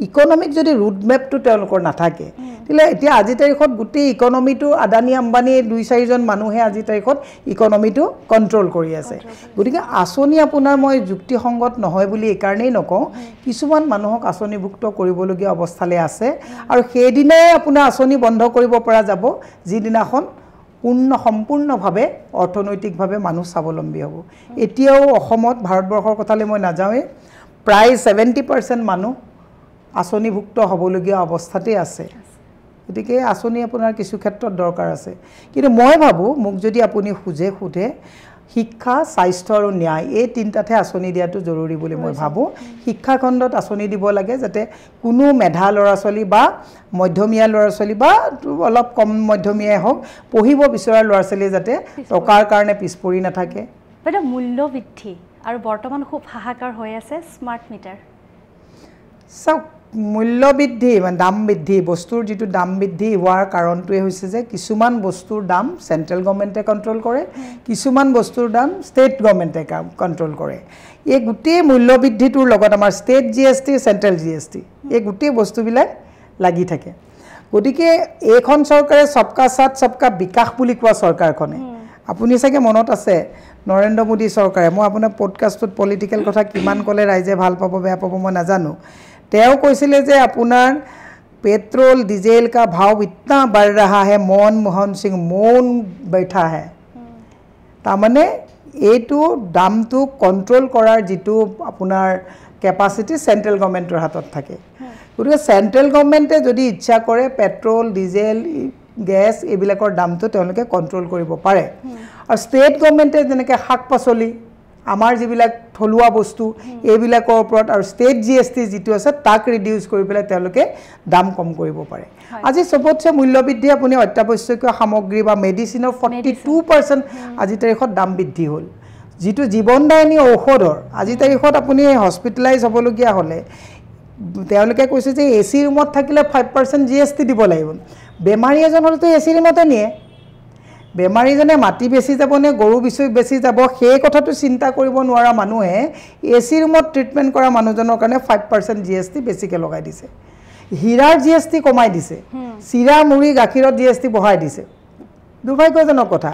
ইকনমিক যদি ৰুট মেপটো তেওঁলোকৰ নাথাকে তেলে এতিয়া আজি তাৰিখত গোটেই ইকনমিটো আদানী আম্বানী 2-4 জন মানুহে আজি তাৰিখত ইকনমিটো কন্ট্ৰোল কৰি আছে গতিকে আঁচনি আপোনাৰ মই যুক্তিসংগত নহয় বুলি এই কাৰণেই নকওঁ কিছুমান মানুহক আঁচনিভুক্ত কৰিবলগীয়া অৱস্থালে আছে আৰু সেইদিনাই আপোনাৰ আঁচনি বন্ধ কৰিব পৰা যাব যিদিনাখন সম্পূৰ্ণভাৱে অৰ্থনৈতিকভাৱে মানুহ স্বাৱলম্বী হ'ব এতিয়াও অসমত ভাৰতবৰ্ষৰ কথালে মই নাযাওঁৱে প্ৰায় 70% মানুহ আঁচনিভুক্ত হ'বলগীয়া অৱস্থাতে আছে গতিকে আঁচনি আপোনাৰ কিছু ক্ষেত্ৰত দৰকাৰ আছে কিন্তু মই ভাবো মোক যদি আপুনি খুজে শিক্ষা স্বাস্থ্য আৰু ন্যায় এই তিনিটাতে আঁচনি দিয়াটো জৰুৰী বুলি মই ভাবোঁ শিক্ষা খণ্ডত আঁচনি দিব লাগে যাতে কোনো মেধা ল'ৰা ছোৱালী বা মধ্যমীয়া ল'ৰা ছোৱালী বা অলপ কম মধ্যমীয়াই হওক পঢ়িব বিচৰা ল'ৰা ছোৱালীয়ে যাতে টকাৰ কাৰণে পিছ পৰি নাথাকে বাইদেউ মূল্য বৃদ্ধি আৰু বৰ্তমান খুব হাহাকাৰ হৈ আছে স্মাৰ্ট মিটাৰ চাওক মূল্য বৃদ্ধি মানে দাম বৃদ্ধি বস্তুৰ যিটো দাম বৃদ্ধি হোৱাৰ কাৰণটোৱে হৈছে যে কিছুমান বস্তুৰ দাম চেণ্ট্ৰেল গভৰ্ণমেণ্টে কণ্ট্ৰল কৰে কিছুমান বস্তুৰ দাম ষ্টেট গভৰ্ণমেণ্টে কণ্ট্ৰল কৰে এই গোটেই মূল্য বৃদ্ধিটোৰ লগত আমাৰ ষ্টেট GST চেণ্ট্ৰেল GST এই গোটেই বস্তুবিলাক লাগি থাকে গতিকে এইখন চৰকাৰে সবকা সাথ সবকা বিকাশ বুলি কোৱা চৰকাৰখনে আপুনি চাগে মনত আছে নৰেন্দ্ৰ মোদী চৰকাৰে মই আপোনাৰ পডকাষ্টত পলিটিকেল কথা কিমান ক'লে ৰাইজে ভাল পাব বেয়া পাব মই নাজানো তেওঁ কৈছিলে যে আপোনাৰ पेट्रोल डीजल का भाव इतना बढ़ रहा है मनमोहन सिंह मौन बैठा है तारमाने এইটো দামটো কন্ট্ৰোল কৰাৰ যেটো আপোনাৰ ক্যাপাসিটি সেন্ট্ৰাল গভৰ্নমেন্টৰ হাতত থাকে গতিকে সেন্ট্ৰাল গভৰ্নমেন্টে যদি ইচ্ছা কৰে পেট্ৰোল ডিজেল গ্যাস এবিলাকৰ দামটো তেওঁলোকে কন্ট্ৰোল কৰিব পাৰে আৰু ষ্টেট গভৰ্নমেন্টে যেনেকৈ শাক পাচলি আমাৰ যিবিলাক থলুৱা বস্তু এইবিলাকৰ ওপৰত আৰু ষ্টেট GST যেটো আছে তাক ৰিডিউস কৰি পেলাই তেওঁলোকে দাম কম কৰিব পাৰে আজি সবতছে মূল্যবৃদ্ধি আপুনি অত্যাৱশ্যকীয় সামগ্ৰী বা মেডিচিনৰ 42% আজি তাৰিখত দাম বৃদ্ধি হ'ল যেটো জীৱনদায়িনী ঔষধৰ আজি তাৰিখত আপুনি হস্পিটেলাইজ হ'বলগীয়া হ'লে তেওঁলোকে কৈছে যে এসি ৰুমত থাকিলে 5% GST দিব লাগিব বেমাৰী এজন হলতো এসি ৰুমতে নিয়ে বেমাৰীজনে মাটি বেছি যাব নে গৰু বেছি যাব সেই কথাটো চিন্তা কৰিব নোৱাৰা মানুহে এসি ৰুমত ট্ৰিটমেন্ট কৰা মানুহজনৰ কাৰণে 5% GST বেছিকে লগাই দিছে হীৰাৰ GST কমাই দিছে চিৰা মুৰি গাখীৰৰ GST বঢ়াই দিছে দুৰ্ভাগ্যজনক কথা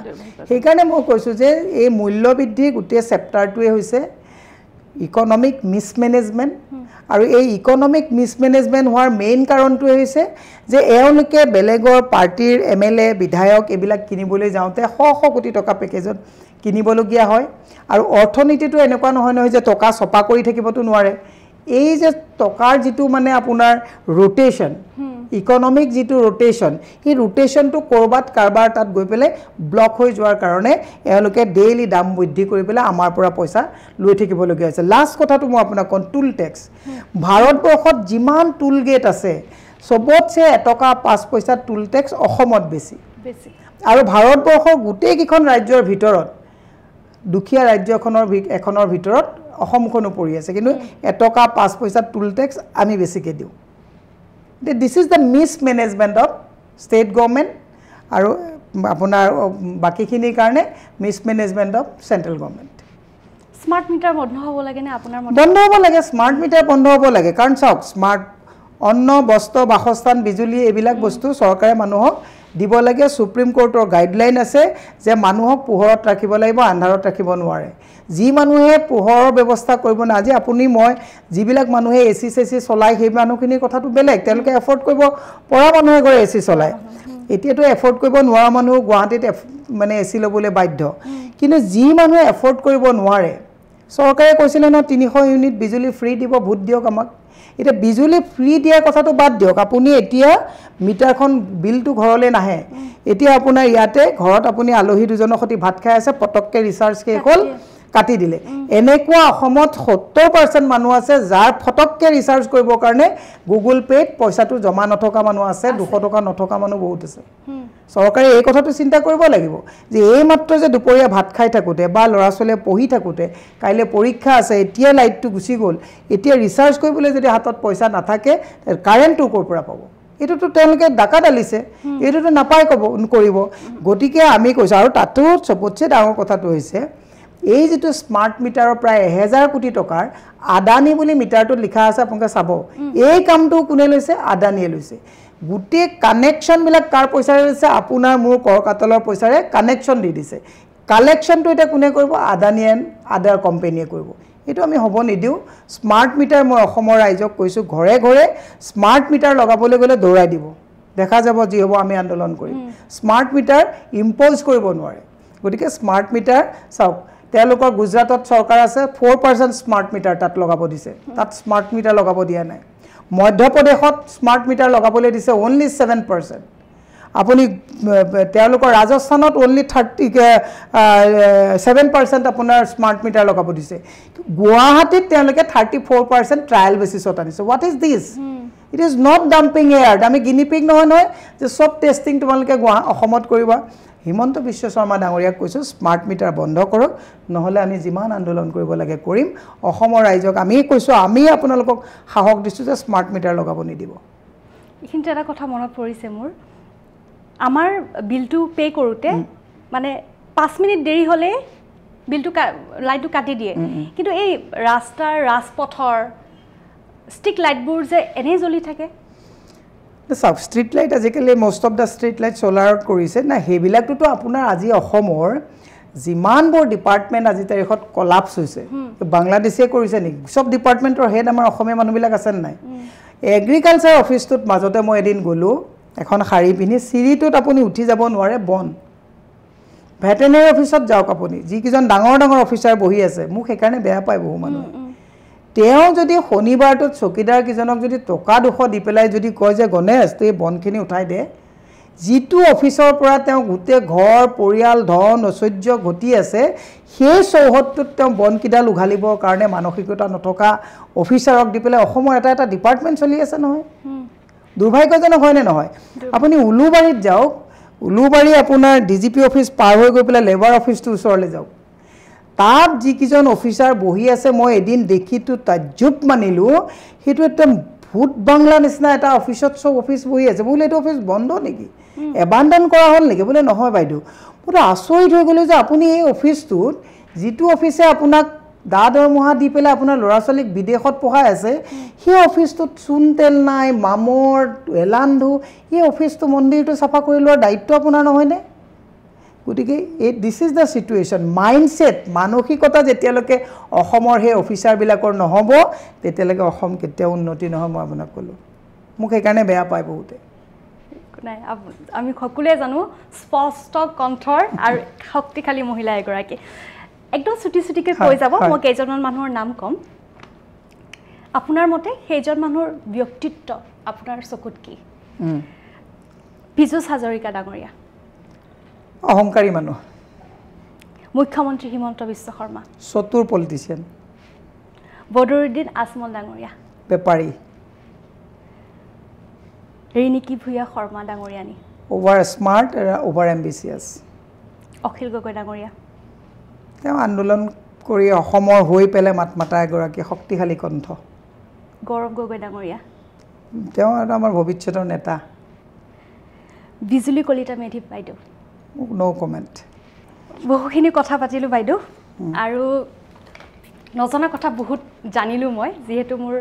সেই কাৰণে মই কৈছো যে এই মূল্য বৃদ্ধি গোটেই চেপ্টাৰটোৱে হৈছে ইকোনমিক মিসমেনেজমেন্ট আৰু এই ইকোনমিক মিসমেনেজমেন্ট হোৱাৰ মেইন কাৰণটো হৈছে যে এওঁলোকে বেলেগৰ পাৰ্টিৰ MLA বিধায়ক এবিলাক কিনিবলৈ যাওঁতে শ কোটি টকা পেকেজত কিনিবলগীয়া হয় আৰু অৰ্থনীতিটো এনেকুৱা নহয় যে টকা ছপা কৰি থাকিবতো নোৱাৰে এই যে টকাৰ যেটো মানে আপোনাৰ ৰোটেশন ইকোনমিক যেটো ৰোটেশন এই ৰোটেশনটো কৰবাত কাৰবাৰ তাত গৈ পেলে ব্লক হৈ যোৱাৰ কাৰণে এওঁলোকে ডেইলি দাম বৃদ্ধি কৰি পেলে আমাৰ পৰা পইচা লৈ থাকিবলগীয়া হৈছে লাষ্ট কথাটো মই আপোনাক কোন টুল ট্যাক্স ভাৰতবৰ্ষত যিমান টুল গেট আছে সবতছে এটকা 5 পইচা টুল ট্যাক্স অসমত বেছি আৰু ভাৰতবৰ্ষৰ গোটেই কিখন ৰাজ্যৰ ভিতৰত দুখীয়া ৰাজ্যখনৰ ভিতৰত অসমখনো পৰি আছে কিন্তু এটকা 5 পইচা টুল ট্যাক্স আমি বেছিকে দিও this is the mismanagement of state government আৰু আপোনাৰ বাকিখিনিৰ কাৰণে mismanagement of central government smart meter বন্ধ হ'ব লাগে নে আপোনাৰ মতে বন্ধ হ'ব লাগে স্মাৰ্ট মিটাৰ বন্ধ হ'ব লাগে কাৰণ চাওক স্মাৰ্ট অন্ন বস্ত্ৰ বাসস্থান বিজুলী এবিলাক বস্তু চৰকাৰে মানুহক দিব লাগে সুপ্ৰিম কোৰ্টৰ গাইডলাইন আছে যে মানুহক পোহৰত ৰাখিব লাগিব আন্ধাৰত ৰাখিব নোৱাৰে যি মানুহে পোহৰৰ ব্যৱস্থা কৰিব না আজি আপুনি মই যিবিলাক মানুহে এসি চলাই সেই মানুহখিনিৰ কথাটো বেলেগ তেওঁলোকে এফৰ্ড কৰিব পৰা মানুহে ঘৰে এসি চলাই এতিয়াতো এফৰ্ড কৰিব নোৱাৰা মানুহ গুৱাহাটীত মানে এসি লবলৈ বাধ্য কিন্তু যি মানুহে এফৰ্ড কৰিব নোৱাৰে চৰকাৰে কৈছিল ন 300 ইউনিট বিজুলী ফ্ৰী দিব ভোট দিয়ক আমাক এটা বিজুলী ফ্ৰী দিয়া কথাটো বাদ দিয়ক আপুনি এতিয়া মিটাৰখন বিলটো ঘৰলৈ নাহে এতিয়া আপোনাৰ ইয়াতে ঘৰত আপুনি আলহী দুজনৰ সতি ভাত খাই আছে পটককে ৰিচাৰ্জ কে হ'ল কাটি দিলে এনেকুৱা অসমত 70% মানুহ আছে যাৰ ফটককে ৰিচাৰ্জ কৰিব কাৰণে গুগল পেত পইচাটো জমা নথকা মানুহ আছে 200 টকা নথকা মানুহ বহুত আছে চৰকাৰে এই কথাটো চিন্তা কৰিব লাগিব যে এই মাত্ৰ যে দুপৰীয়া ভাত খাই থাকোতে বা লৰা ছোৱালীয়ে পঢ়ি থাকোতে কাইলে পৰীক্ষা আছে এতিয়া লাইটটো গুচি গল এতিয়া ৰিচাৰ্জ কৰিবলৈ যদি হাতত পইচা নাথাকে কাৰেণ্টটো ক'ৰ পৰা পাব এটোটো তেওঁলোকে ডাকা ডালিছে এটোটো নাপায় কৰিব গতিকে আমি কৈছো আৰু তাতো সবতছে ডাঙৰ কথাটো হৈছে এই যেটো স্মাৰ্ট মিটাৰৰ প্ৰায় 1000 কোটি টকাৰ আদানী বুলি মিটাৰটো লিখা আছে আপোনাক চাব এই কামটো কোনে লৈছে আদানীয়ে লৈছে গুটে কানেকশন বিলাক কাৰ পইচাৰে লৈছে আপোনাৰ মোৰ কৰকাতলৰ পইচাৰে কানেকশন দি দিছে কালেকশনটো এটা কোনে কৰিব আদানী এণ্ড আদাৰ কোম্পানীয়ে কৰিব এটো আমি হ'ব নিদিও স্মাৰ্ট মিটাৰ মই অসমৰ ৰাইজক কৈছো ঘৰে ঘৰে স্মাৰ্ট মিটাৰ লগাবলৈ গলে দৌৰাই দিব দেখা যাব যি হ'ব আমি আন্দোলন কৰিম স্মাৰ্ট মিটাৰ ইম্পোজ কৰিব নোৱাৰে গতিকে স্মাৰ্ট মিটাৰ চাওক তেওঁলোকৰ গুজৰাটত চৰকাৰ আছে 4% স্মাৰ্ট মিটাৰ তাত লগাব দিছে তাত স্মাৰ্ট মিটাৰ লগাব দিয়া নাই মধ্যপ্ৰদেশত স্মাৰ্ট মিটাৰ লগাবলৈ দিছে only 7% আপুনি তেওঁলোকৰ ৰাজস্থানত অনলি 37% আপোনাৰ স্মাৰ্ট মিটাৰ লগাব দিছে গুৱাহাটীত তেওঁলোকে 34% ট্ৰায়েল বেচিছত আনিছে what is this it is not dumping air আমি গিনিপিক নহয় যে সব টেষ্টিং তোমালোকে অসমত কৰিবা হিমন্ত বিশ্ব শৰ্মা ডাঙৰীয়াক কৈছোঁ স্মাৰ্ট মিটাৰ বন্ধ কৰক নহ'লে আমি যিমান আন্দোলন কৰিব লাগে কৰিম অসমৰ ৰাইজক আমি কৈছোঁ আমি আপোনালোকক সাহস দিছোঁ যে স্মাৰ্ট মিটাৰ লগাব নিদিব এইখিনিতে এটা কথা মনত পৰিছে মোৰ আমাৰ বিলটো পে কৰোঁতে মানে 5 মিনিট দেৰি হ'লে বিলটো লাইটটো কাটি দিয়ে কিন্তু এই ৰাস্তাৰ ৰাজপথৰ ষ্টিক লাইটবোৰ যে এনেই জ্বলি থাকে চাওক ষ্ট্ৰীট লাইট আজিকালি most of the street light চ'লাৰত কৰিছে না সেইবিলাকটোতো আপোনাৰ আজি অসমৰ যিমানবোৰ ডিপাৰ্টমেণ্ট আজি তাৰিখত কলাপছ হৈছে বাংলাদেশে কৰিছে নেকি চব ডিপাৰ্টমেণ্টৰ হেড আমাৰ অসমীয়া মানুহবিলাক আছে নাই এগ্ৰিকালচাৰ অফিচটোত মাজতে মই এদিন গ'লোঁ এখন শাৰী পিন্ধি চিৰিটোত আপুনি উঠি যাব নোৱাৰে বন ভেটেনেৰী অফিচত যাওক আপুনি যিকেইজন ডাঙৰ ডাঙৰ অফিচাৰ বহি আছে মোক সেইকাৰণে বেয়া পায় বহু মানুহে তেওঁ যদি শনিবাৰটোত চকীদাৰ কিজনক যদি টকা 200 দি পেলাই যদি কয় যে গণেশ তই বনখিনি উঠাই দে যিটো অফিচৰ পৰা তেওঁ গোটেই ঘৰ পৰিয়াল ধন ঐশ্বৰ্য ঘটি আছে সেই চৌহদটোত তেওঁ বনকিডাল উঘালিবৰ কাৰণে মানসিকতা নথকা অফিচাৰক দি পেলাই অসমৰ এটা ডিপাৰ্টমেণ্ট চলি আছে নহয় দুৰ্ভাগ্যজনক হয়নে নহয় আপুনি উলুবাৰীত যাওক উলুবাৰী আপোনাৰ ডিজিপি অফিচ পাৰ হৈ গৈ পেলাই লেবাৰ অফিচটোৰ ওচৰলৈ যাওক তাত যিকেইজন অফিচাৰ বহি আছে মই এদিন দেখিতো তাজ্জুব মানিলোঁ সেইটো একদম ভূত বাংলা নিচিনা এটা অফিচত চব অফিচ বহি আছে বোলে এইটো অফিচ বন্ধ নেকি এবাণ্ডন কৰা হ'ল নেকি বোলে নহয় বাইদেউ মই আচৰিত হৈ গ'লোঁ যে আপুনি এই অফিচটোত যিটো অফিচে আপোনাক দৰমহা দি পেলাই আপোনাৰ ল'ৰা ছোৱালীক বিদেশত পঢ়াই আছে সেই অফিচটোত চূণ তেল নাই মামৰ এলান্ধু এই অফিচটো মন্দিৰটো চাফা কৰি লোৱাৰ দায়িত্ব আপোনাৰ নহয়নে গতিকে this is the situation mindset মানসিকতা যেতিয়ালৈকে অসমৰ সেই অফিচাৰবিলাকৰ নহ'ব তেতিয়ালৈকে অসম কেতিয়াও উন্নতি নহয় মই আপোনাক ক'লোঁ মোক সেইকাৰণে বেয়া পায় বহুতে নাই আমি সকলোৱে জানো স্পষ্ট কণ্ঠৰ আৰু শক্তিশালী মহিলা এগৰাকী একদম চুটিকৈ কৈ যাব মই কেইজনমান মানুহৰ নাম ক'ম আপোনাৰ মতে সেইজন মানুহৰ ব্যক্তিত্ব আপোনাৰ চকুত কি পীযুষ হাজৰিকা ডাঙৰীয়া অহংকাৰী মানুহ মুখ্যমন্ত্ৰী হিমন্ত বিশ্ব শৰ্মা চতুৰ পলিটিচিয়ান বদৰুদ্দিন আজমল ডাঙৰীয়া বেপাৰী ৰিণিকী ভূঞা শৰ্মা ডাঙৰীয়ানী over smart over ambitious Akhil Gogoi ডাঙৰীয়া তেওঁ আন্দোলন কৰি অসমৰ হৈ পেলাই মাত মাতা এগৰাকী শক্তিশালী কণ্ঠ গৌৰৱ গগৈ ডাঙৰীয়া তেওঁ আমাৰ ভৱিষ্যতৰ নেতা বিজুলী কলিতা মেধি বাইদেউ নো কমেণ্ট বহুখিনি কথা পাতিলোঁ বাইদেউ আৰু নজনা কথা বহুত জানিলোঁ মই যিহেতু মোৰ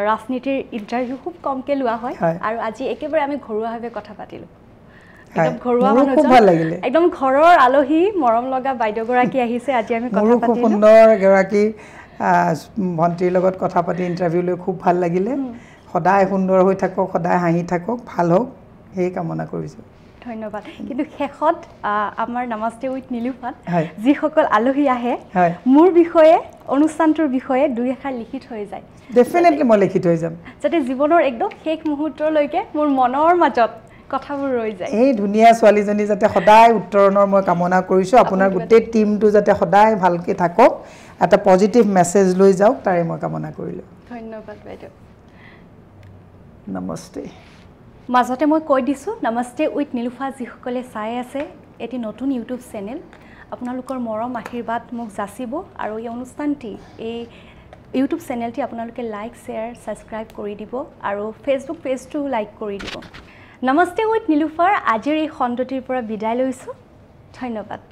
ৰাজনীতিৰ ইণ্টাৰভিউ খুব কমকৈ লোৱা হয় আৰু আজি একেবাৰে আমি ঘৰুৱাভাৱে কথা পাতিলোঁ একদম ঘৰুৱা মানুহ একদম ঘৰৰ আলহী মৰম লগা বাইদেউগৰাকী আহিছে আজি আমি কথা পাতিলোঁ খুব সুন্দৰ এগৰাকী ভণ্টিৰ লগত কথা পাতি ইণ্টাৰভিউ লৈ খুব ভাল লাগিলে সদায় সুন্দৰ হৈ থাকক সদায় হাঁহি থাকক ভাল হওক সেই কামনা কৰিছোঁ ধন্যবাদ কিন্তু শেষত আমাৰ নমস্তে উইথ নীলুফাত যিসকল আলহী আহে মোৰ বিষয়ে অনুষ্ঠানটোৰ বিষয়ে দুই এষাৰ লিখি থৈ যায় ডেফিনেটলি মই লিখি থৈ যাম যাতে জীৱনৰ একদম শেষ মুহূৰ্তলৈকে মোৰ মনৰ মাজত কথাবোৰ ৰৈ যায় এই ধুনীয়া ছোৱালীজনী যাতে সদায় উত্তৰণৰ মই কামনা কৰিছোঁ আপোনাৰ গোটেই টিমটো যাতে সদায় ভালকৈ থাকক এটা পজিটিভ মেছেজ লৈ যাওক তাৰে মই কামনা কৰিলোঁ ধন্যবাদ বাইদেউ নমস্তে মাজতে মই কৈ দিছোঁ নমস্তে উইথ নীলুফা যিসকলে চাই আছে এটি নতুন ইউটিউব চেনেল আপোনালোকৰ মৰম আশীৰ্বাদ মোক যাচিব আৰু এই অনুষ্ঠানটি এই ইউটিউব চেনেলটি আপোনালোকে লাইক শ্বেয়াৰ ছাবস্ক্ৰাইব কৰি দিব আৰু ফেচবুক পেজটো লাইক কৰি দিব নমস্তে উইথ নীলুফাৰ আজিৰ এই খণ্ডটিৰ পৰা বিদায় লৈছোঁ ধন্যবাদ